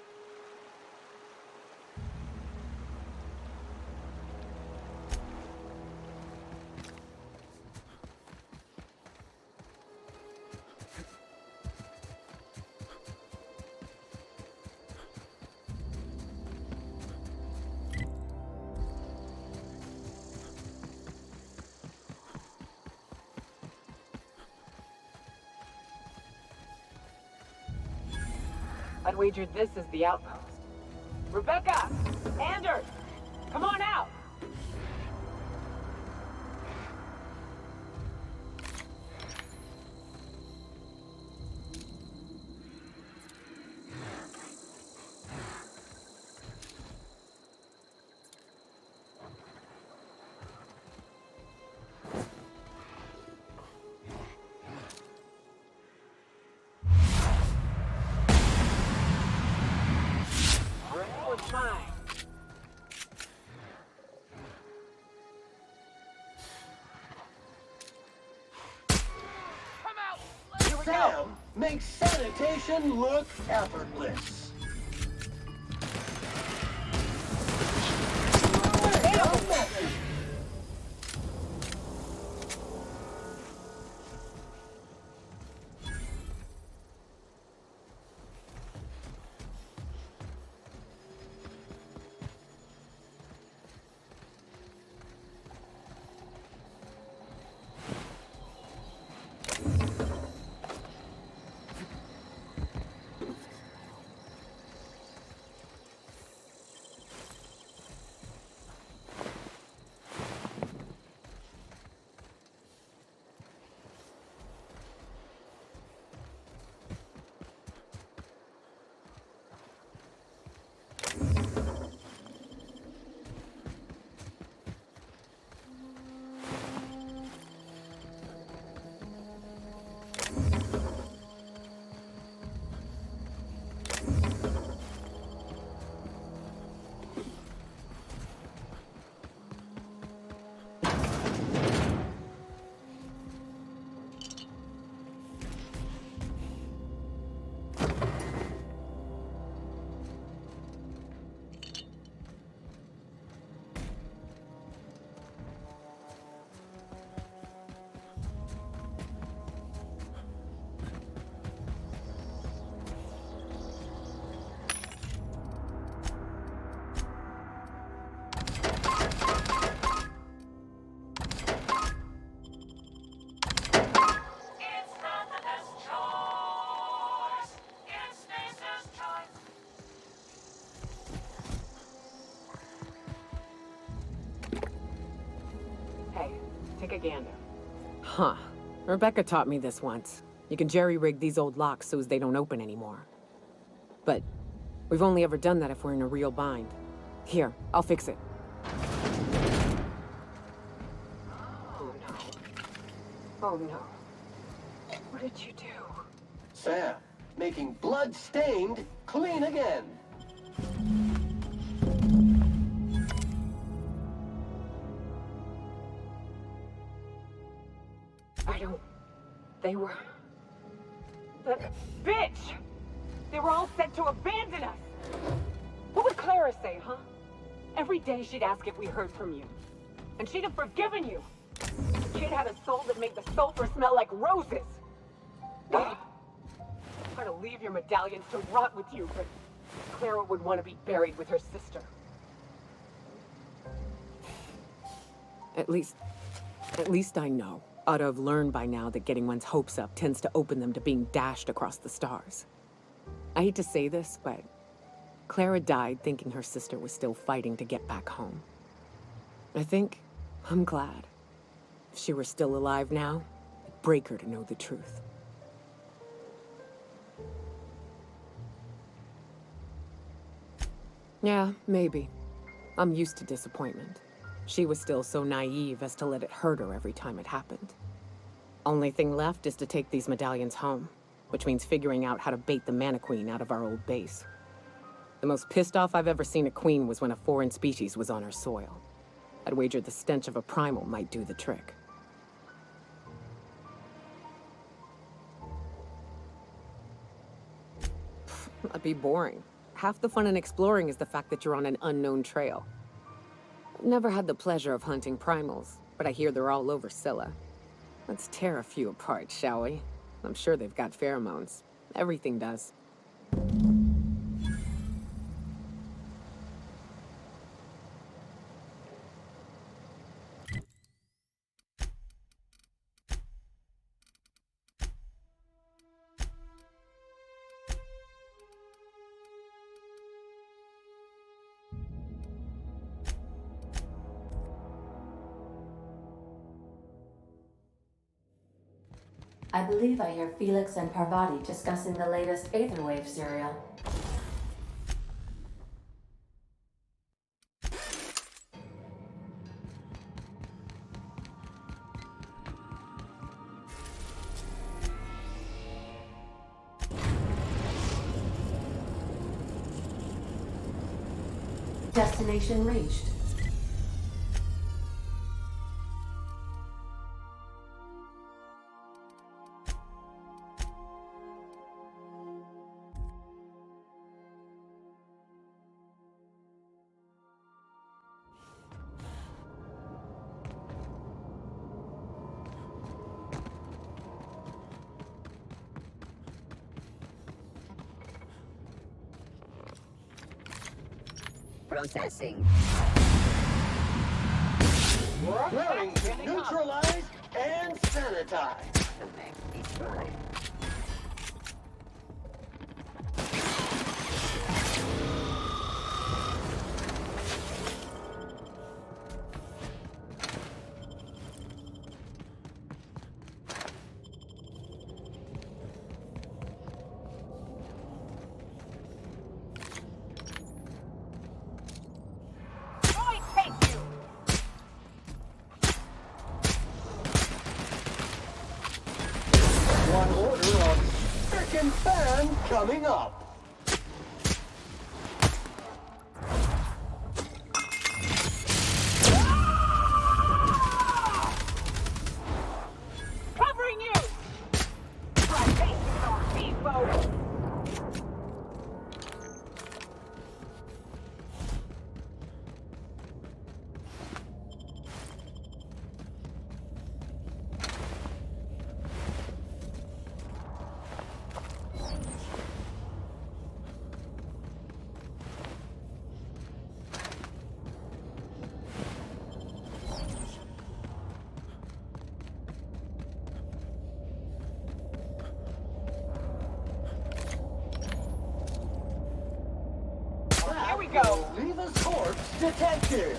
I'd wager this is the outpost. Rebecca! Anders! Come on out! Mine. Come out! Here we go! Sam makes sanitation look effortless. Okay, take a gander. Huh. Rebecca taught me this once. You can jerry-rig these old locks so as they don't open anymore. But we've only ever done that if we're in a real bind. Here, I'll fix it. Oh no. Oh no. What did you do? Sam, making blood stained clean again. They were... That bitch! They were all set to abandon us! What would Clara say, huh? Every day she'd ask if we heard from you. And she'd have forgiven you. She'd had a soul that made the sulfur smell like roses. Ugh. Try to leave your medallions to rot with you, but Clara would want to be buried with her sister. At least I know. Ought to have learned by now that getting one's hopes up tends to open them to being dashed across the stars. I hate to say this, but Clara died thinking her sister was still fighting to get back home. I think I'm glad. If she were still alive now, it'd break her to know the truth. Yeah, maybe. I'm used to disappointment. She was still so naive as to let it hurt her every time it happened. Only thing left is to take these medallions home, which means figuring out how to bait the Mana Queen out of our old base. The most pissed off I've ever seen a queen was when a foreign species was on her soil. I'd wager the stench of a primal might do the trick. That'd be boring. Half the fun in exploring is the fact that you're on an unknown trail. I've never had the pleasure of hunting primals, but I hear they're all over Scylla. Let's tear a few apart, shall we? I'm sure they've got pheromones. Everything does. I believe I hear Felix and Parvati discussing the latest Aetherwave serial. Destination reached. Processing. Learning to neutralize and sanitize. Destroyed. One order of frickin' fan coming up. Covering you! Try facing our people! Here we go. Leave us corpse detected.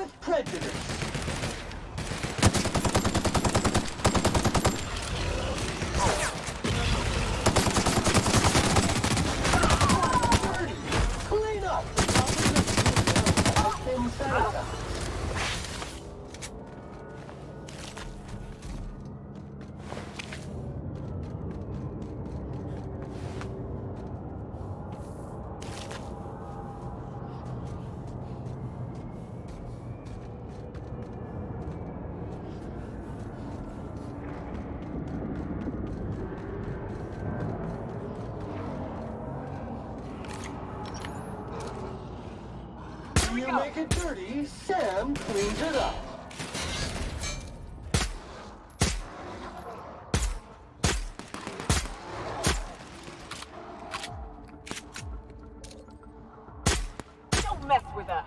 with prejudice. Dirty! Clean up! Has been sanitized. You make it dirty, Sam cleans it up. Don't mess with us.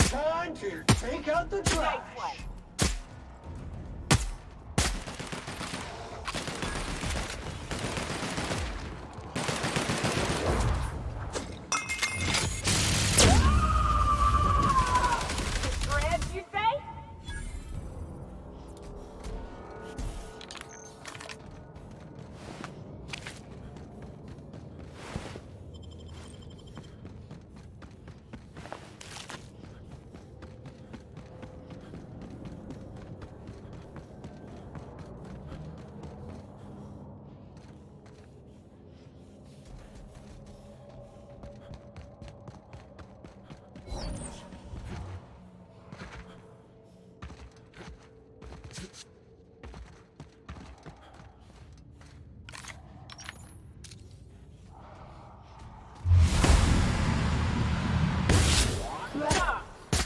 Time to take out the trash. Dreads, you say?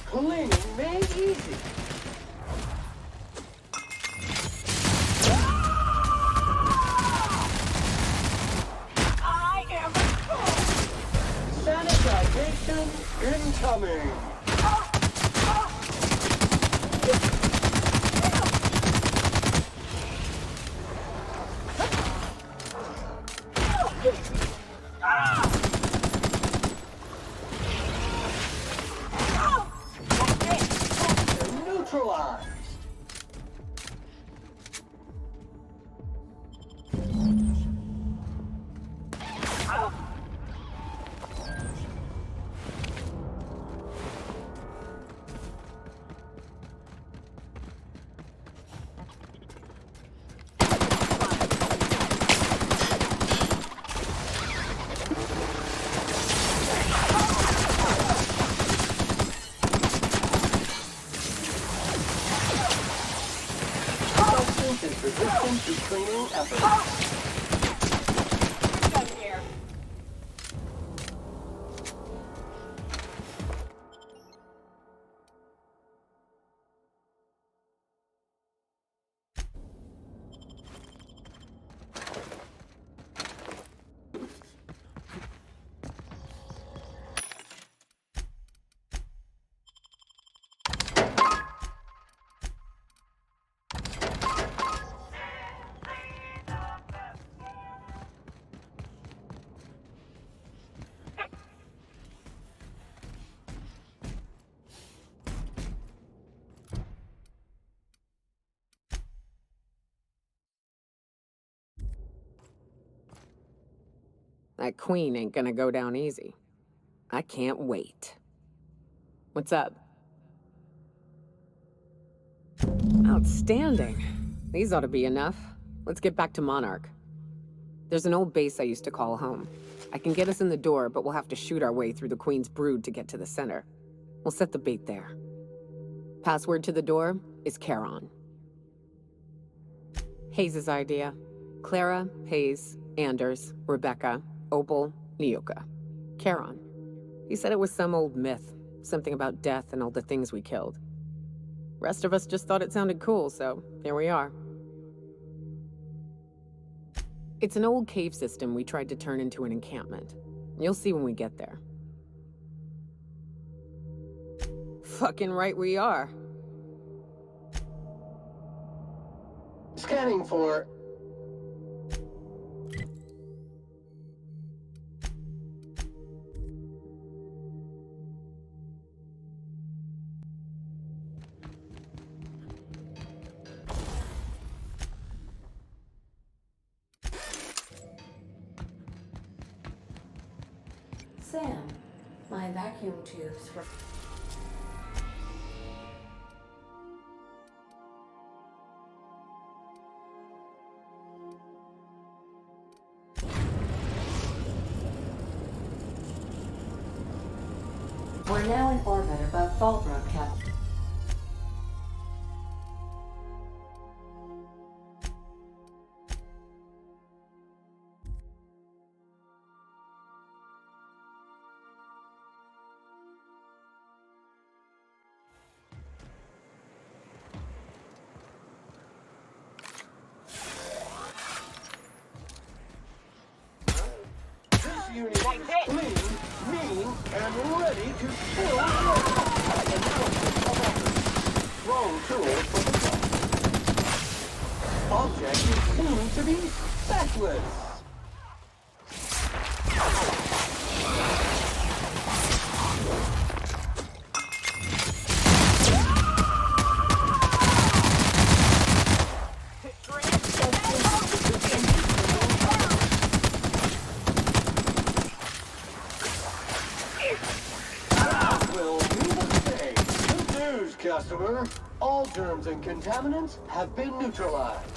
Cleaning made easy. I am Sanitization incoming. Neutralized. Substance is resistant to cleaning efforts. done here. That queen ain't gonna go down easy. I can't wait. What's up? Outstanding. These ought to be enough. Let's get back to Monarch. There's an old base I used to call home. I can get us in the door, but we'll have to shoot our way through the Queen's brood to get to the center. We'll set the bait there. Password to the door is Charon. Hayes' idea. Clara, Hayes, Anders, Rebecca, Opal, Nyoka. Charon. He said it was some old myth. Something about death and all the things we killed. Rest of us just thought it sounded cool, so here we are. It's an old cave system we tried to turn into an encampment. You'll see when we get there. Fucking right we are. Scanning for... Sam, my vacuum tubes were... We're now in orbit above Fallbrook, Captain. This unit is clean, mean, and ready to kill Wrong tool for the job. Object is soon to be feckless. Customer, all germs and contaminants have been neutralized.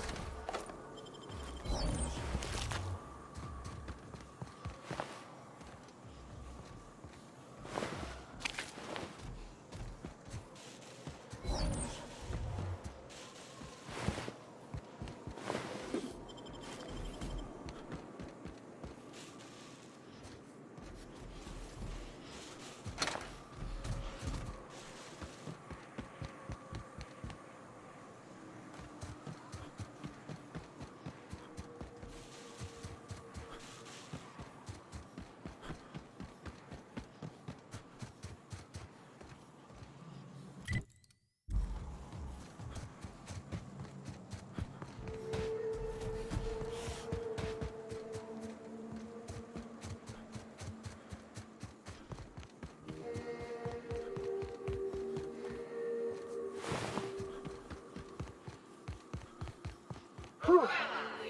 Whew,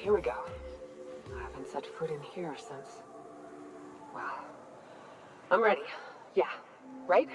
here we go. I haven't set foot in here since... Well, I'm ready. Yeah, right?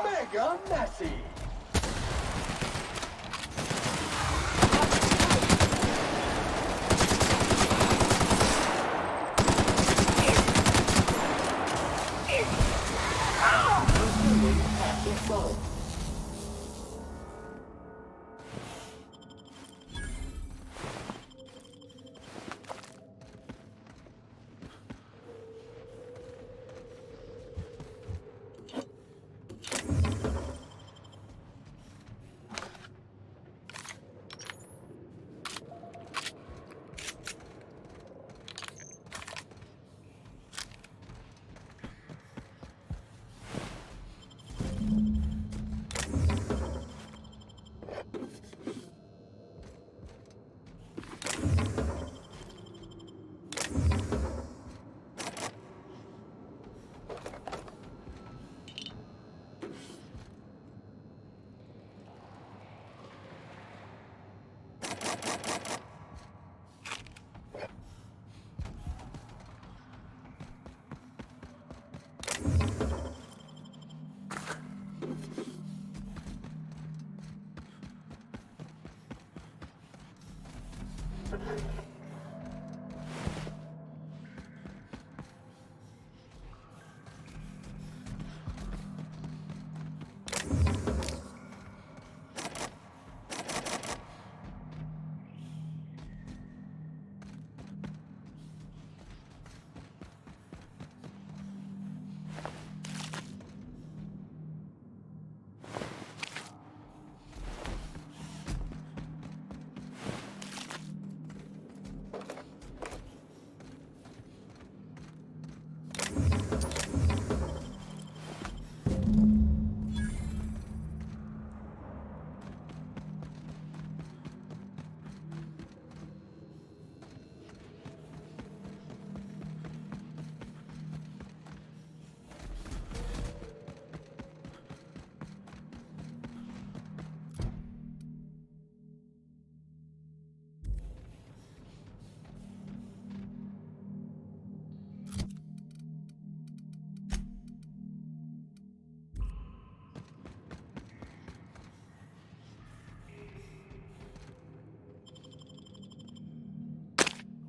Mega messy.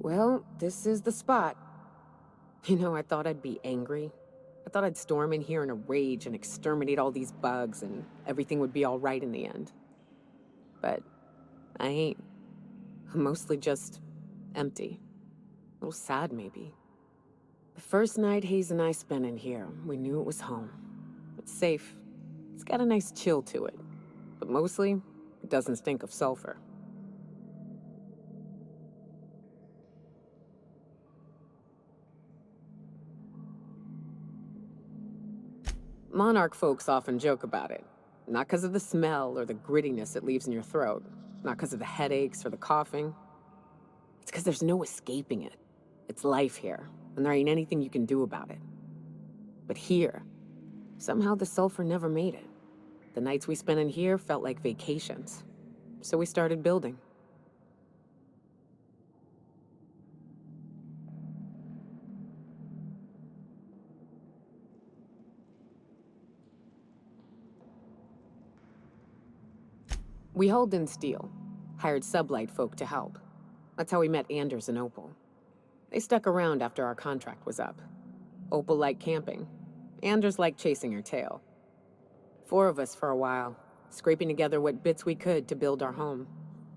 Well, this is the spot. You know, I thought I'd be angry. I thought I'd storm in here in a rage and exterminate all these bugs and everything would be all right in the end. But I ain't. I'm mostly just empty. A little sad, maybe. The first night Hayes and I spent in here, we knew it was home. It's safe. It's got a nice chill to it. But mostly, it doesn't stink of sulfur. Monarch folks often joke about it. Not because of the smell or the grittiness it leaves in your throat. Not because of the headaches or the coughing. It's because there's no escaping it. It's life here, and there ain't anything you can do about it. But here, somehow the sulfur never made it. The nights we spent in here felt like vacations. So we started building. We hauled in steel, hired sublight folk to help. That's how we met Anders and Opal. They stuck around after our contract was up. Opal liked camping. Anders liked chasing her tail. 4 of us for a while, scraping together what bits we could to build our home.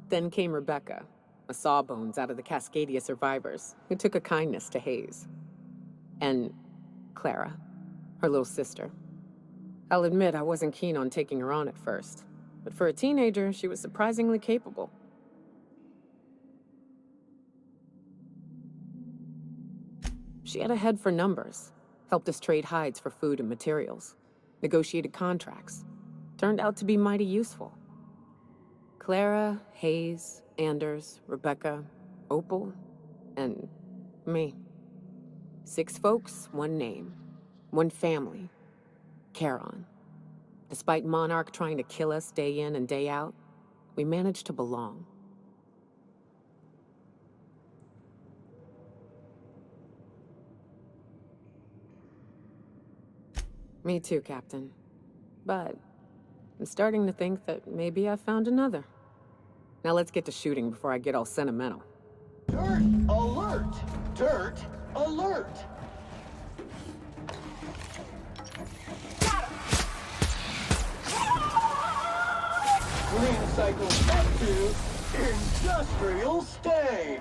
Then came Rebecca, a sawbones out of the Cascadia survivors, who took a kindness to Hayes. And Clara, her little sister. I'll admit I wasn't keen on taking her on at first, but for a teenager, she was surprisingly capable. She had a head for numbers, helped us trade hides for food and materials, negotiated contracts. Turned out to be mighty useful. Clara, Hayes, Anders, Rebecca, Opal, and me. 6 folks, 1 name, 1 family. Charon. Despite Monarch trying to kill us day in and day out, we managed to belong. Me too, Captain. But I'm starting to think that maybe I found another. Now let's get to shooting before I get all sentimental. Dirt alert! Dirt alert! Clean cycle up to industrial stain.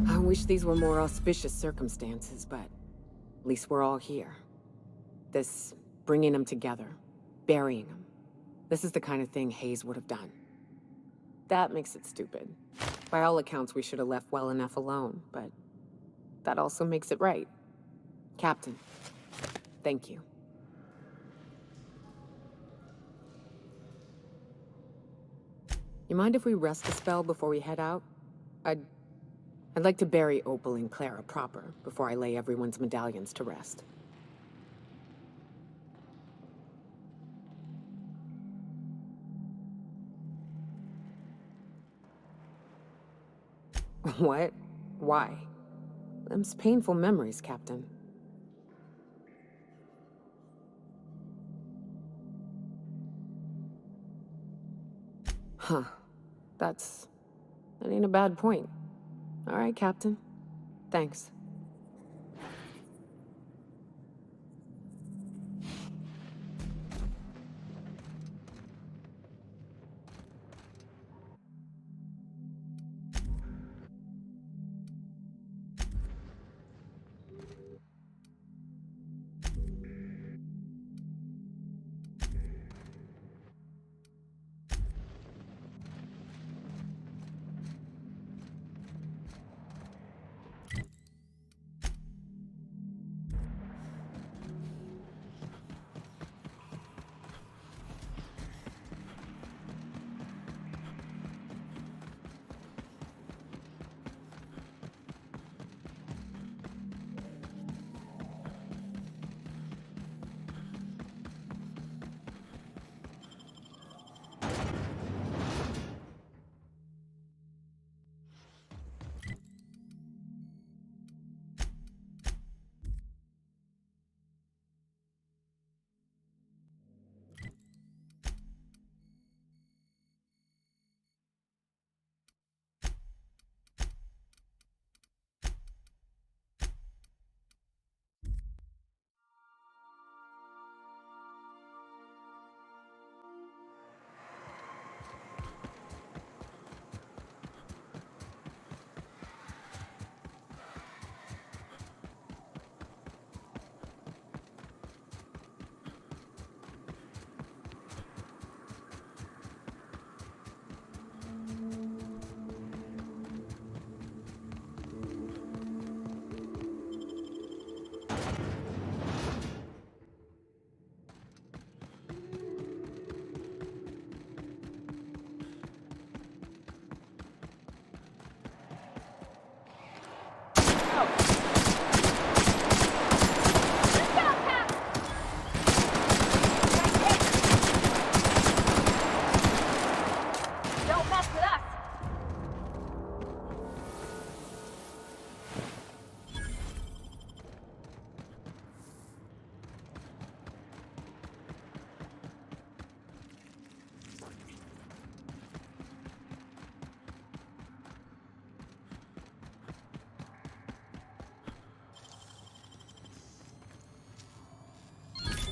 I wish these were more auspicious circumstances, but at least we're all here. This bringing them together, burying them. This is the kind of thing Hayes would have done. That makes it stupid. By all accounts, we should have left well enough alone, but that also makes it right. Captain, thank you. You mind if we rest a spell before we head out? I'd like to bury Opal and Clara proper before I lay everyone's medallions to rest. What? Why? Them's painful memories, Captain. Huh. That ain't a bad point. All right, Captain. Thanks.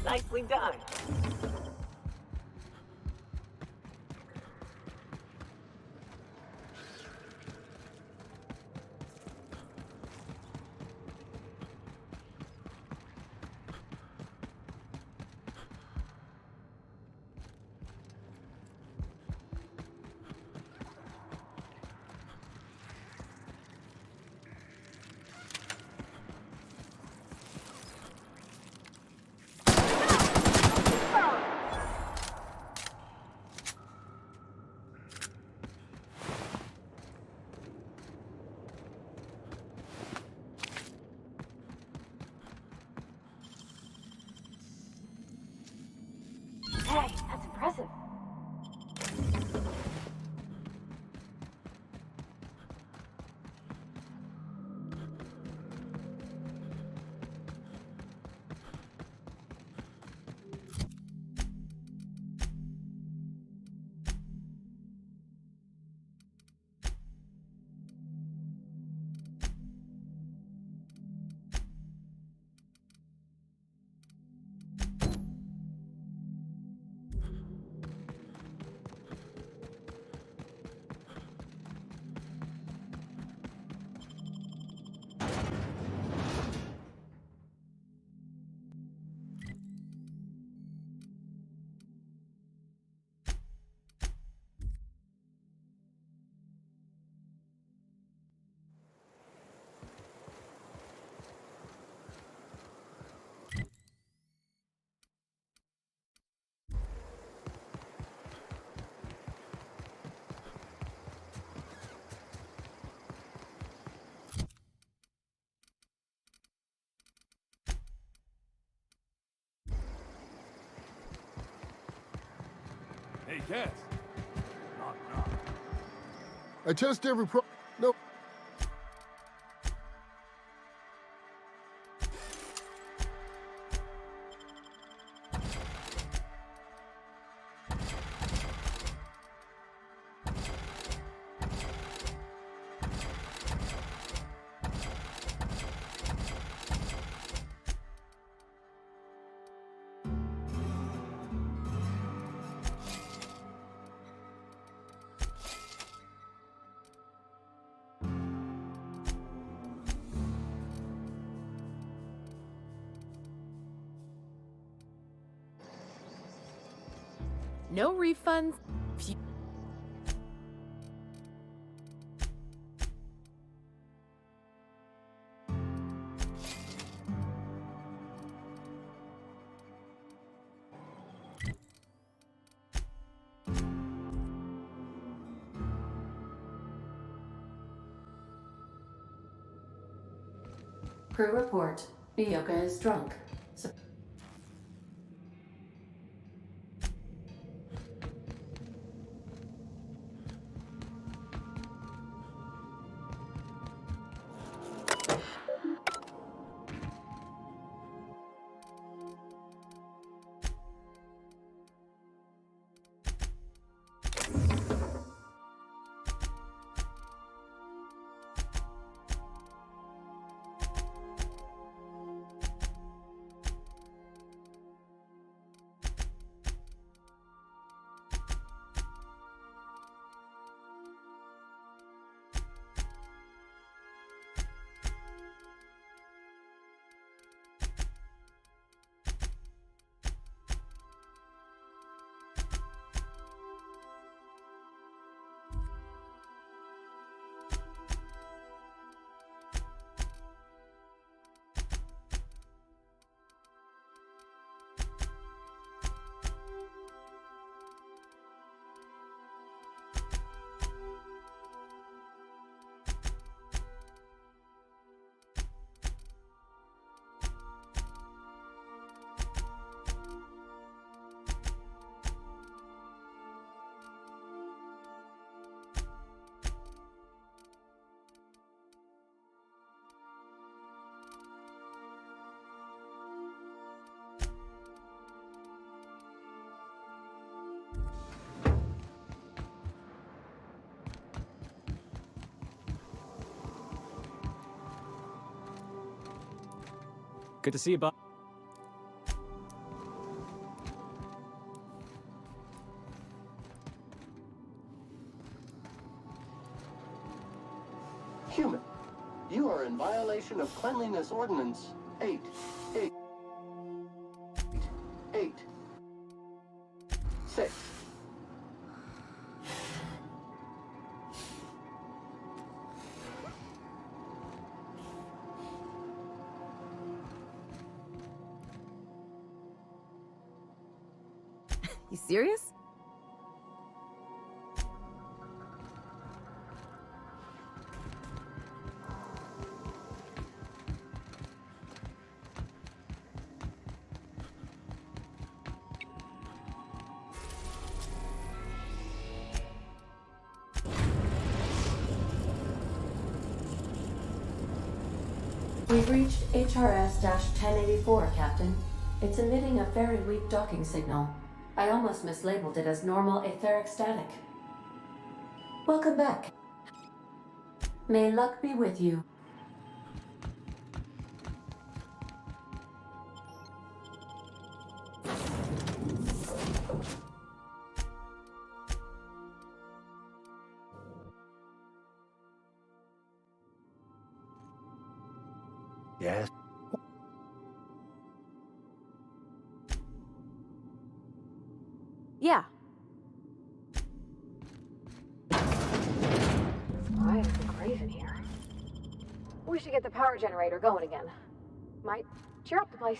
Nicely done. Hey, that's impressive. Hey, Cass. Knock, knock. I test every No. No refunds. Crew report. Nyoka is drunk. Good to see you, Bob. You are in violation of Cleanliness Ordinance 8. You serious? We've reached HRS-1084, Captain. It's emitting a very weak docking signal. I almost mislabeled it as normal etheric static. Welcome back. May luck be with you. Yes? Yeah. Quiet as the grave in here. We should get the power generator going again. Might cheer up the place.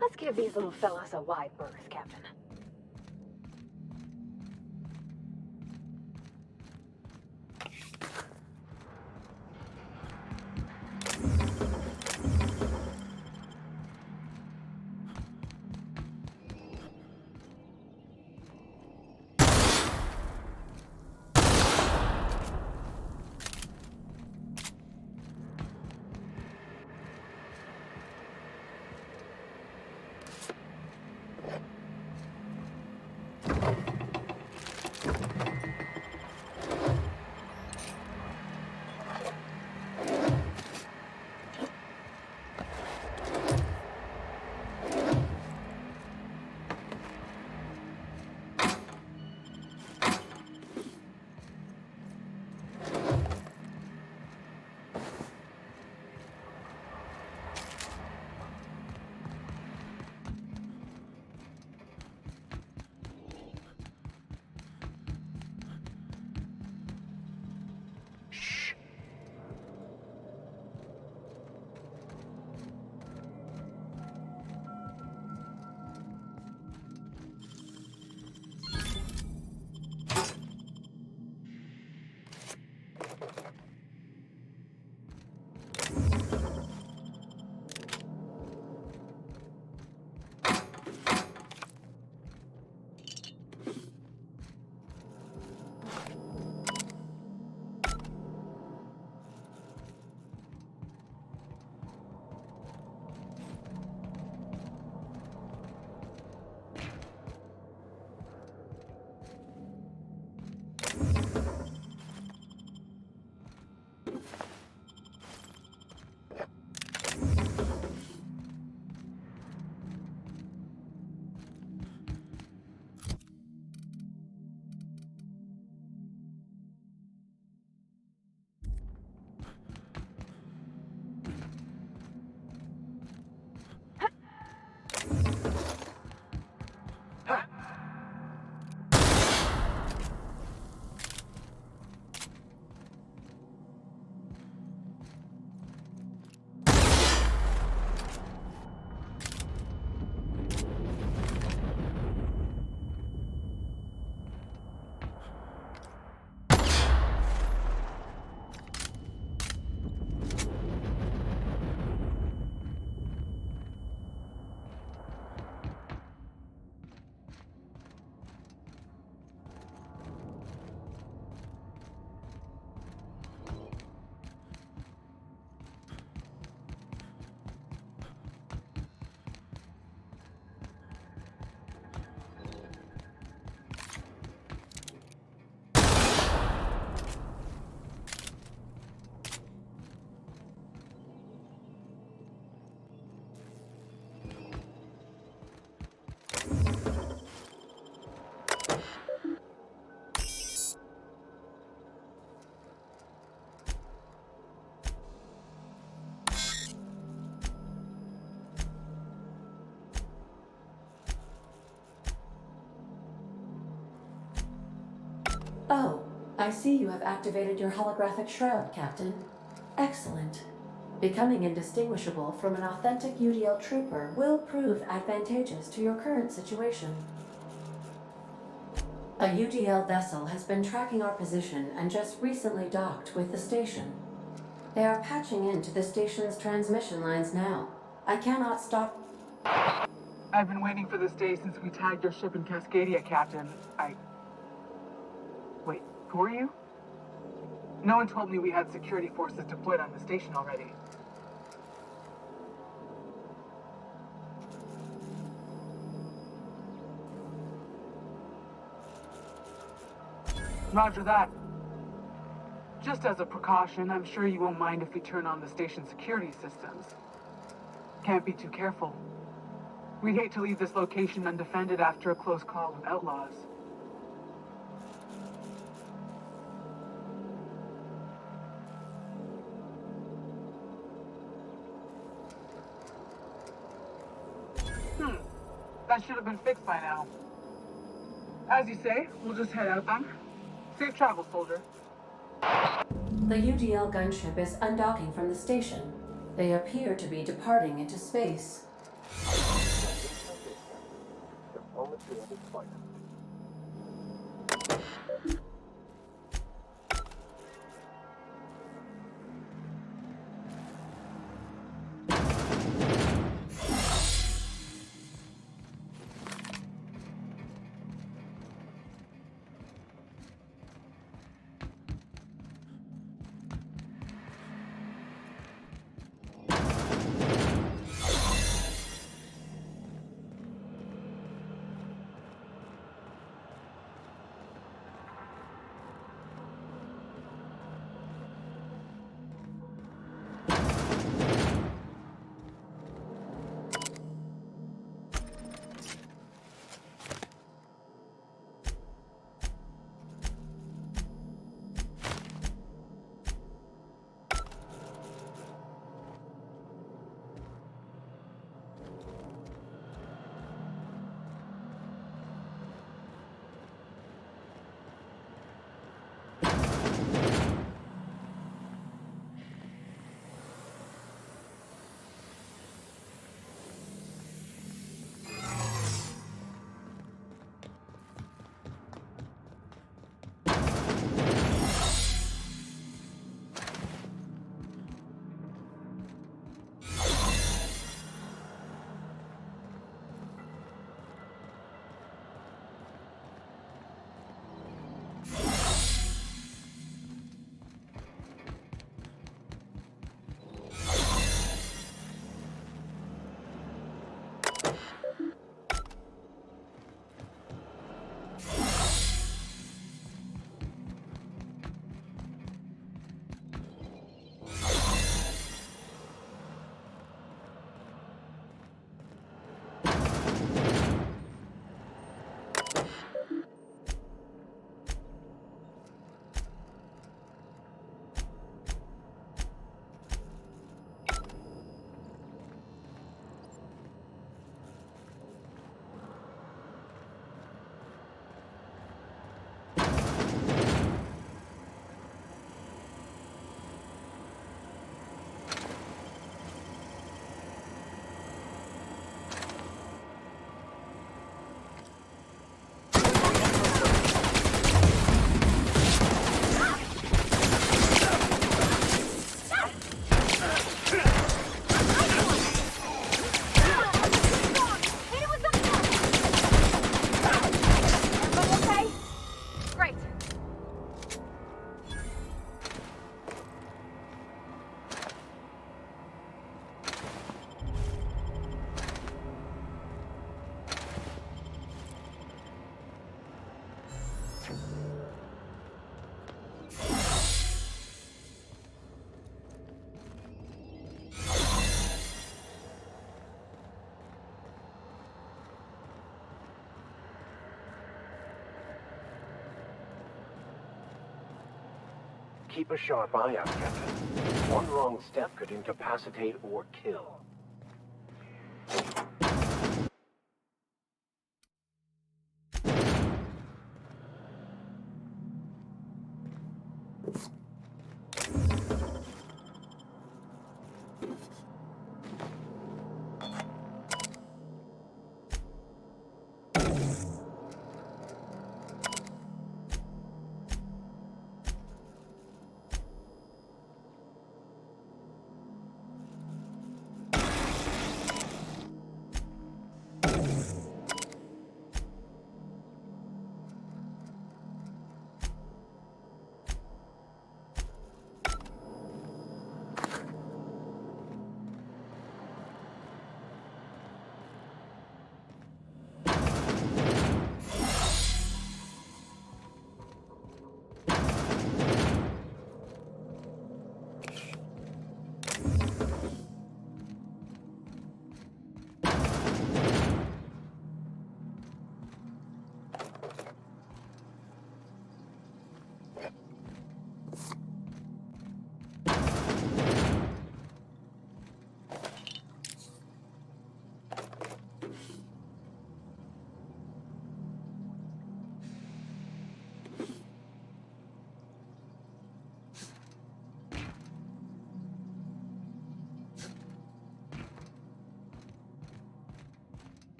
Let's give these little fellas a wide berth, Captain. Oh, I see you have activated your holographic shroud, Captain. Excellent. Becoming indistinguishable from an authentic UDL trooper will prove advantageous to your current situation. A UDL vessel has been tracking our position and just recently docked with the station. They are patching into the station's transmission lines now. I cannot stop. I've been waiting for this day since we tagged your ship in Cascadia, Captain. Wait, who are you? No one told me we had security forces deployed on the station already. Roger that. Just as a precaution, I'm sure you won't mind if we turn on the station security systems. Can't be too careful. We'd hate to leave this location undefended after a close call with outlaws. That should have been fixed by now. As you say, we'll just head out then. Safe travel, soldier. The UDL gunship is undocking from the station. They appear to be departing into space. Keep a sharp eye out, Captain. One wrong step could incapacitate or kill.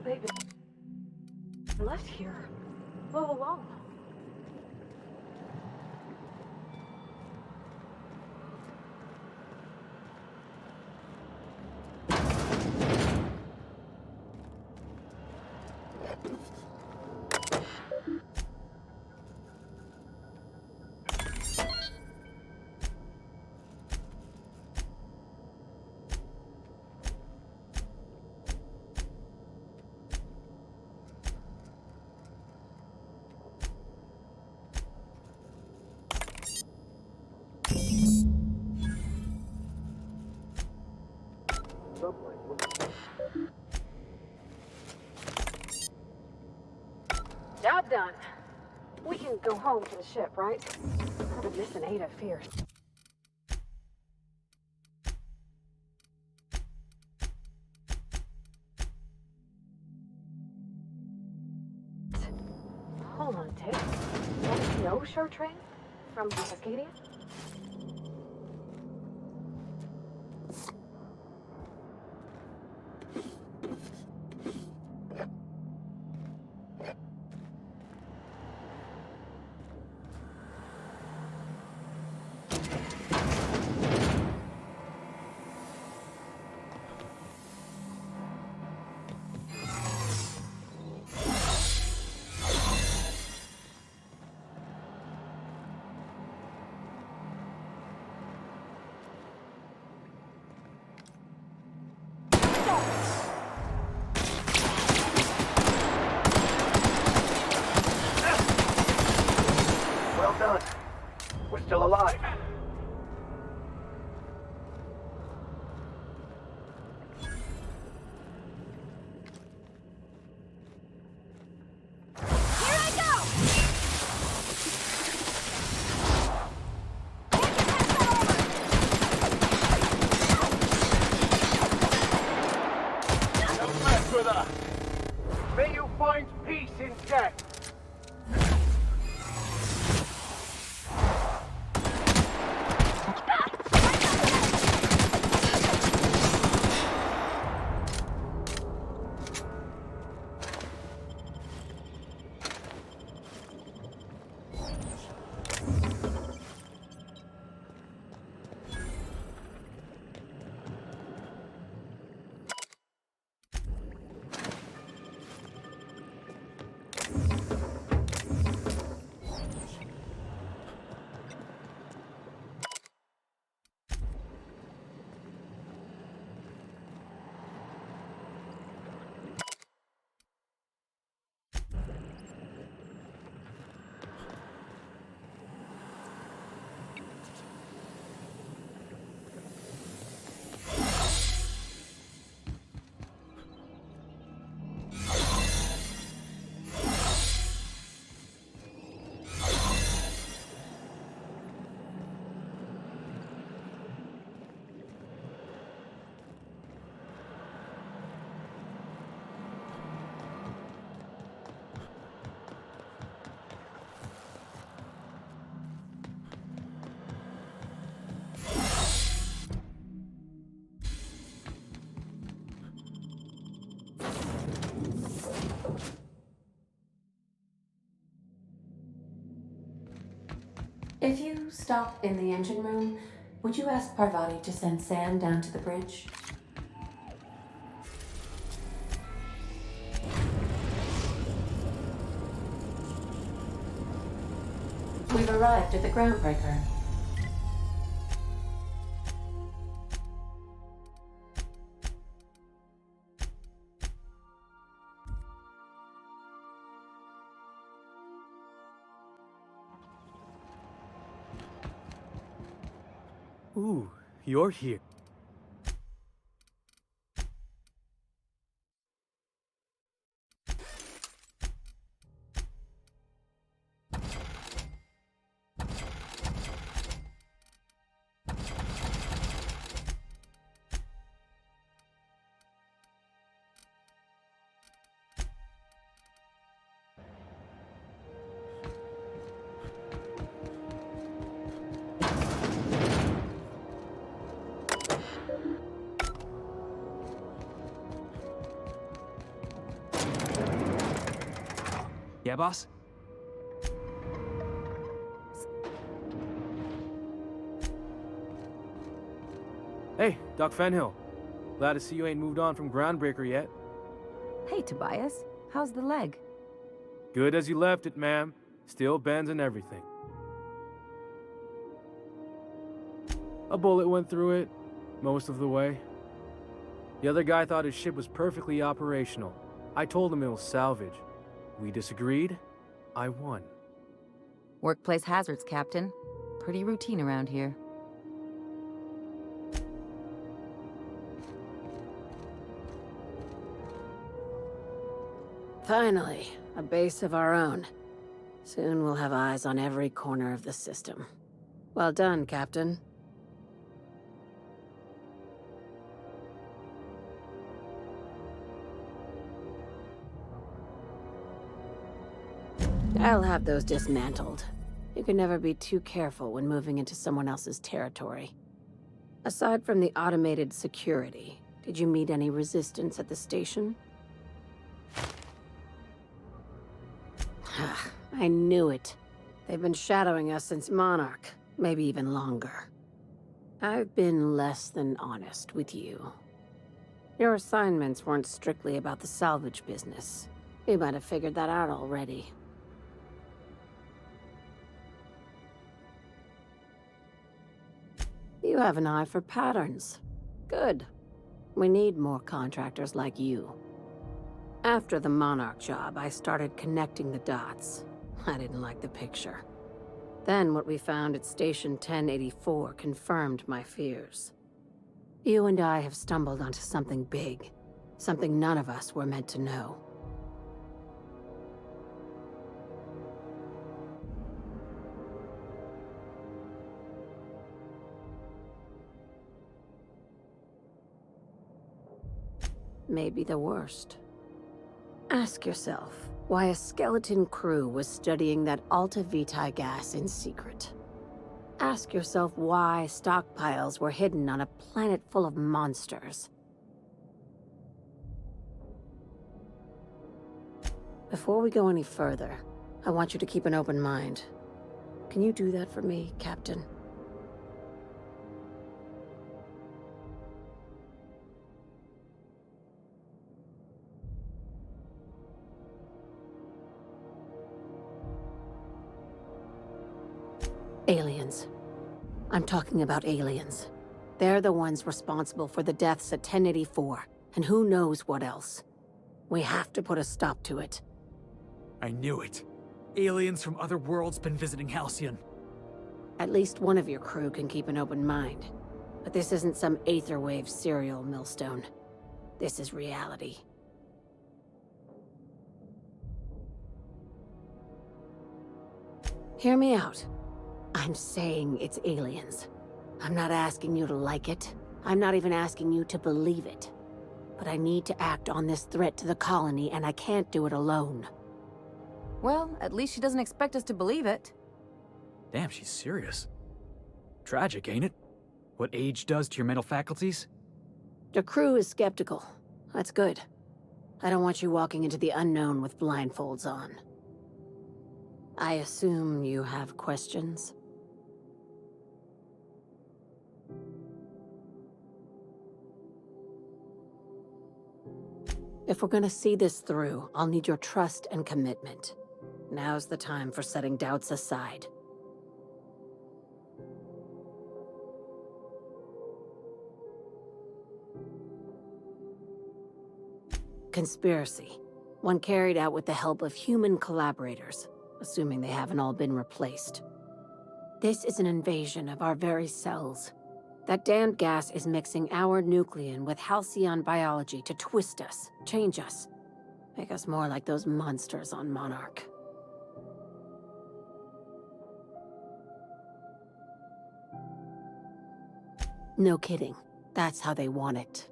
They've been left here all alone. Job done. We can go home to the ship, right? I've been missing Ada fierce. Hold on, Tick. Don't you know Shore Train from Cascadia? Well done. We're still alive. May you find peace in death. you stop in the engine room, would you ask Parvati to send Sam down to the bridge? We've arrived at the groundbreaker. Ooh, you're here. Yeah, boss? Hey, Doc Fenhill. Glad to see you ain't moved on from Groundbreaker yet. Hey, Tobias. How's the leg? Good as you left it, ma'am. Still bends and everything. A bullet went through it, most of the way. The other guy thought his ship was perfectly operational. I told him it was salvage. We disagreed. I won. Workplace hazards, Captain. Pretty routine around here. Finally, a base of our own. Soon we'll have eyes on every corner of the system. Well done, Captain. I'll have those dismantled. You can never be too careful when moving into someone else's territory. Aside from the automated security, did you meet any resistance at the station? I knew it. They've been shadowing us since Monarch, maybe even longer. I've been less than honest with you. Your assignments weren't strictly about the salvage business. You might have figured that out already. You have an eye for patterns. Good. We need more contractors like you. After the Monarch job, I started connecting the dots. I didn't like the picture. Then what we found at Station 1084 confirmed my fears. You and I have stumbled onto something big. Something none of us were meant to know. Maybe the worst. Ask yourself why a skeleton crew was studying that Alta Vitae gas in secret. Ask yourself why stockpiles were hidden on a planet full of monsters. Before we go any further, I want you to keep an open mind. Can you do that for me, Captain? Aliens. I'm talking about aliens. They're the ones responsible for the deaths at 1084, and who knows what else. We have to put a stop to it. I knew it. Aliens from other worlds been visiting Halcyon. At least one of your crew can keep an open mind. But this isn't some Aetherwave serial, Millstone. This is reality. Hear me out. I'm saying it's aliens. I'm not asking you to like it. I'm not even asking you to believe it. But I need to act on this threat to the colony, and I can't do it alone. Well, at least she doesn't expect us to believe it. Damn, she's serious. Tragic, ain't it? What age does to your mental faculties? The crew is skeptical. That's good. I don't want you walking into the unknown with blindfolds on. I assume you have questions? If we're gonna see this through, I'll need your trust and commitment. Now's the time for setting doubts aside. Conspiracy. One carried out with the help of human collaborators, assuming they haven't all been replaced. This is an invasion of our very cells. That damned gas is mixing our nucleon with halcyon biology to twist us, change us, make us more like those monsters on Monarch. No kidding. That's how they want it.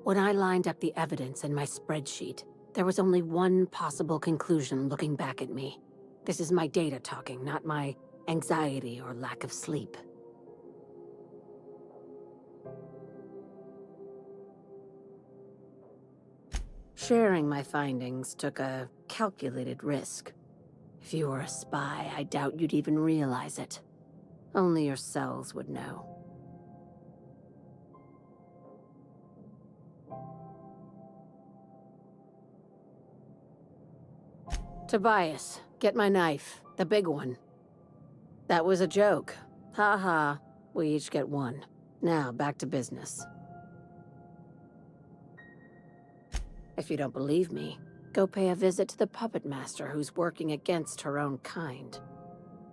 When I lined up the evidence in my spreadsheet, there was only one possible conclusion looking back at me. This is my data talking, not my anxiety or lack of sleep. Sharing my findings took a calculated risk. If you were a spy, I doubt you'd even realize it. Only your cells would know. Tobias, get my knife. The big one. That was a joke. Ha ha. We each get one. Now, back to business. If you don't believe me, go pay a visit to the puppet master who's working against her own kind.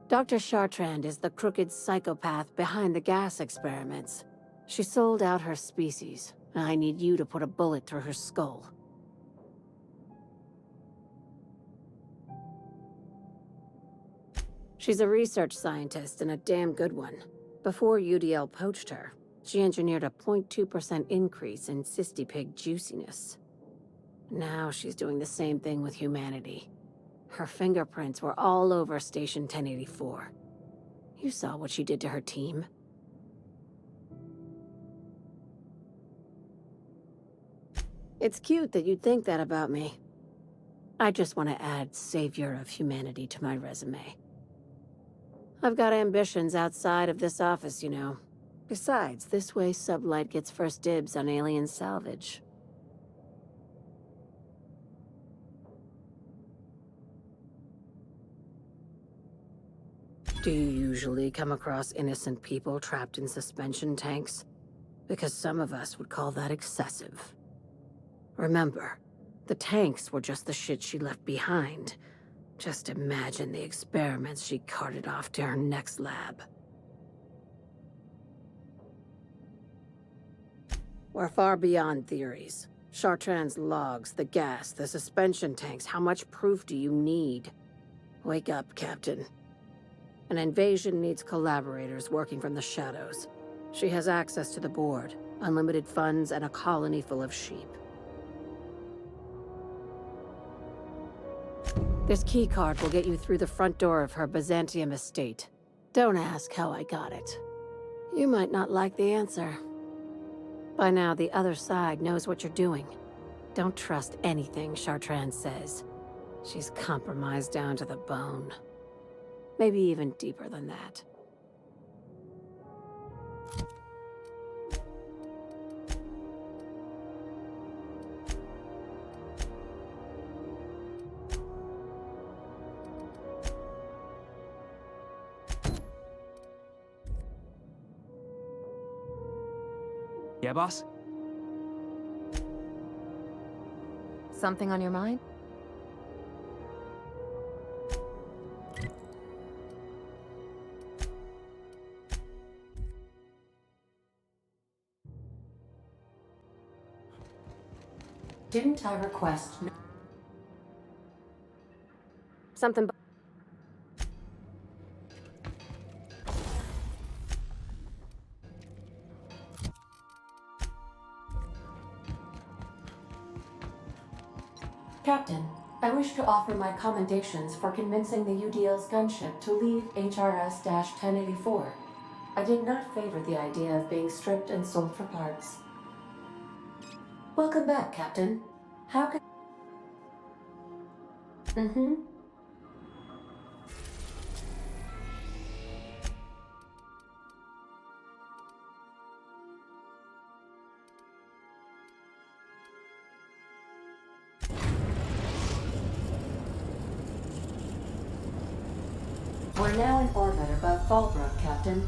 Dr. Chartrand is the crooked psychopath behind the gas experiments. She sold out her species, and I need you to put a bullet through her skull. She's a research scientist and a damn good one. Before UDL poached her, she engineered a 0.2% increase in cystipig juiciness. Now she's doing the same thing with humanity. Her fingerprints were all over Station 1084. You saw what she did to her team. It's cute that you'd think that about me. I just want to add Savior of Humanity to my resume. I've got ambitions outside of this office, you know. Besides, this way Sublight gets first dibs on alien salvage. Do you usually come across innocent people trapped in suspension tanks? Because some of us would call that excessive. Remember, the tanks were just the shit she left behind. Just imagine the experiments she carted off to her next lab. We're far beyond theories. Chartrand's logs, the gas, the suspension tanks, how much proof do you need? Wake up, Captain. An invasion needs collaborators working from the shadows. She has access to the board, unlimited funds, and a colony full of sheep. This keycard will get you through the front door of her Byzantium estate. Don't ask how I got it. You might not like the answer. By now, the other side knows what you're doing. Don't trust anything Chartrand says. She's compromised down to the bone. Maybe even deeper than that. Yeah, boss? Something on your mind? Didn't I request... Something... Captain, I wish to offer my commendations for convincing the UDL's gunship to leave HRS-1084. I did not favor the idea of being stripped and sold for parts. Welcome back, Captain. How can... Mm-hmm. We're now in orbit above Fallbrook, Captain.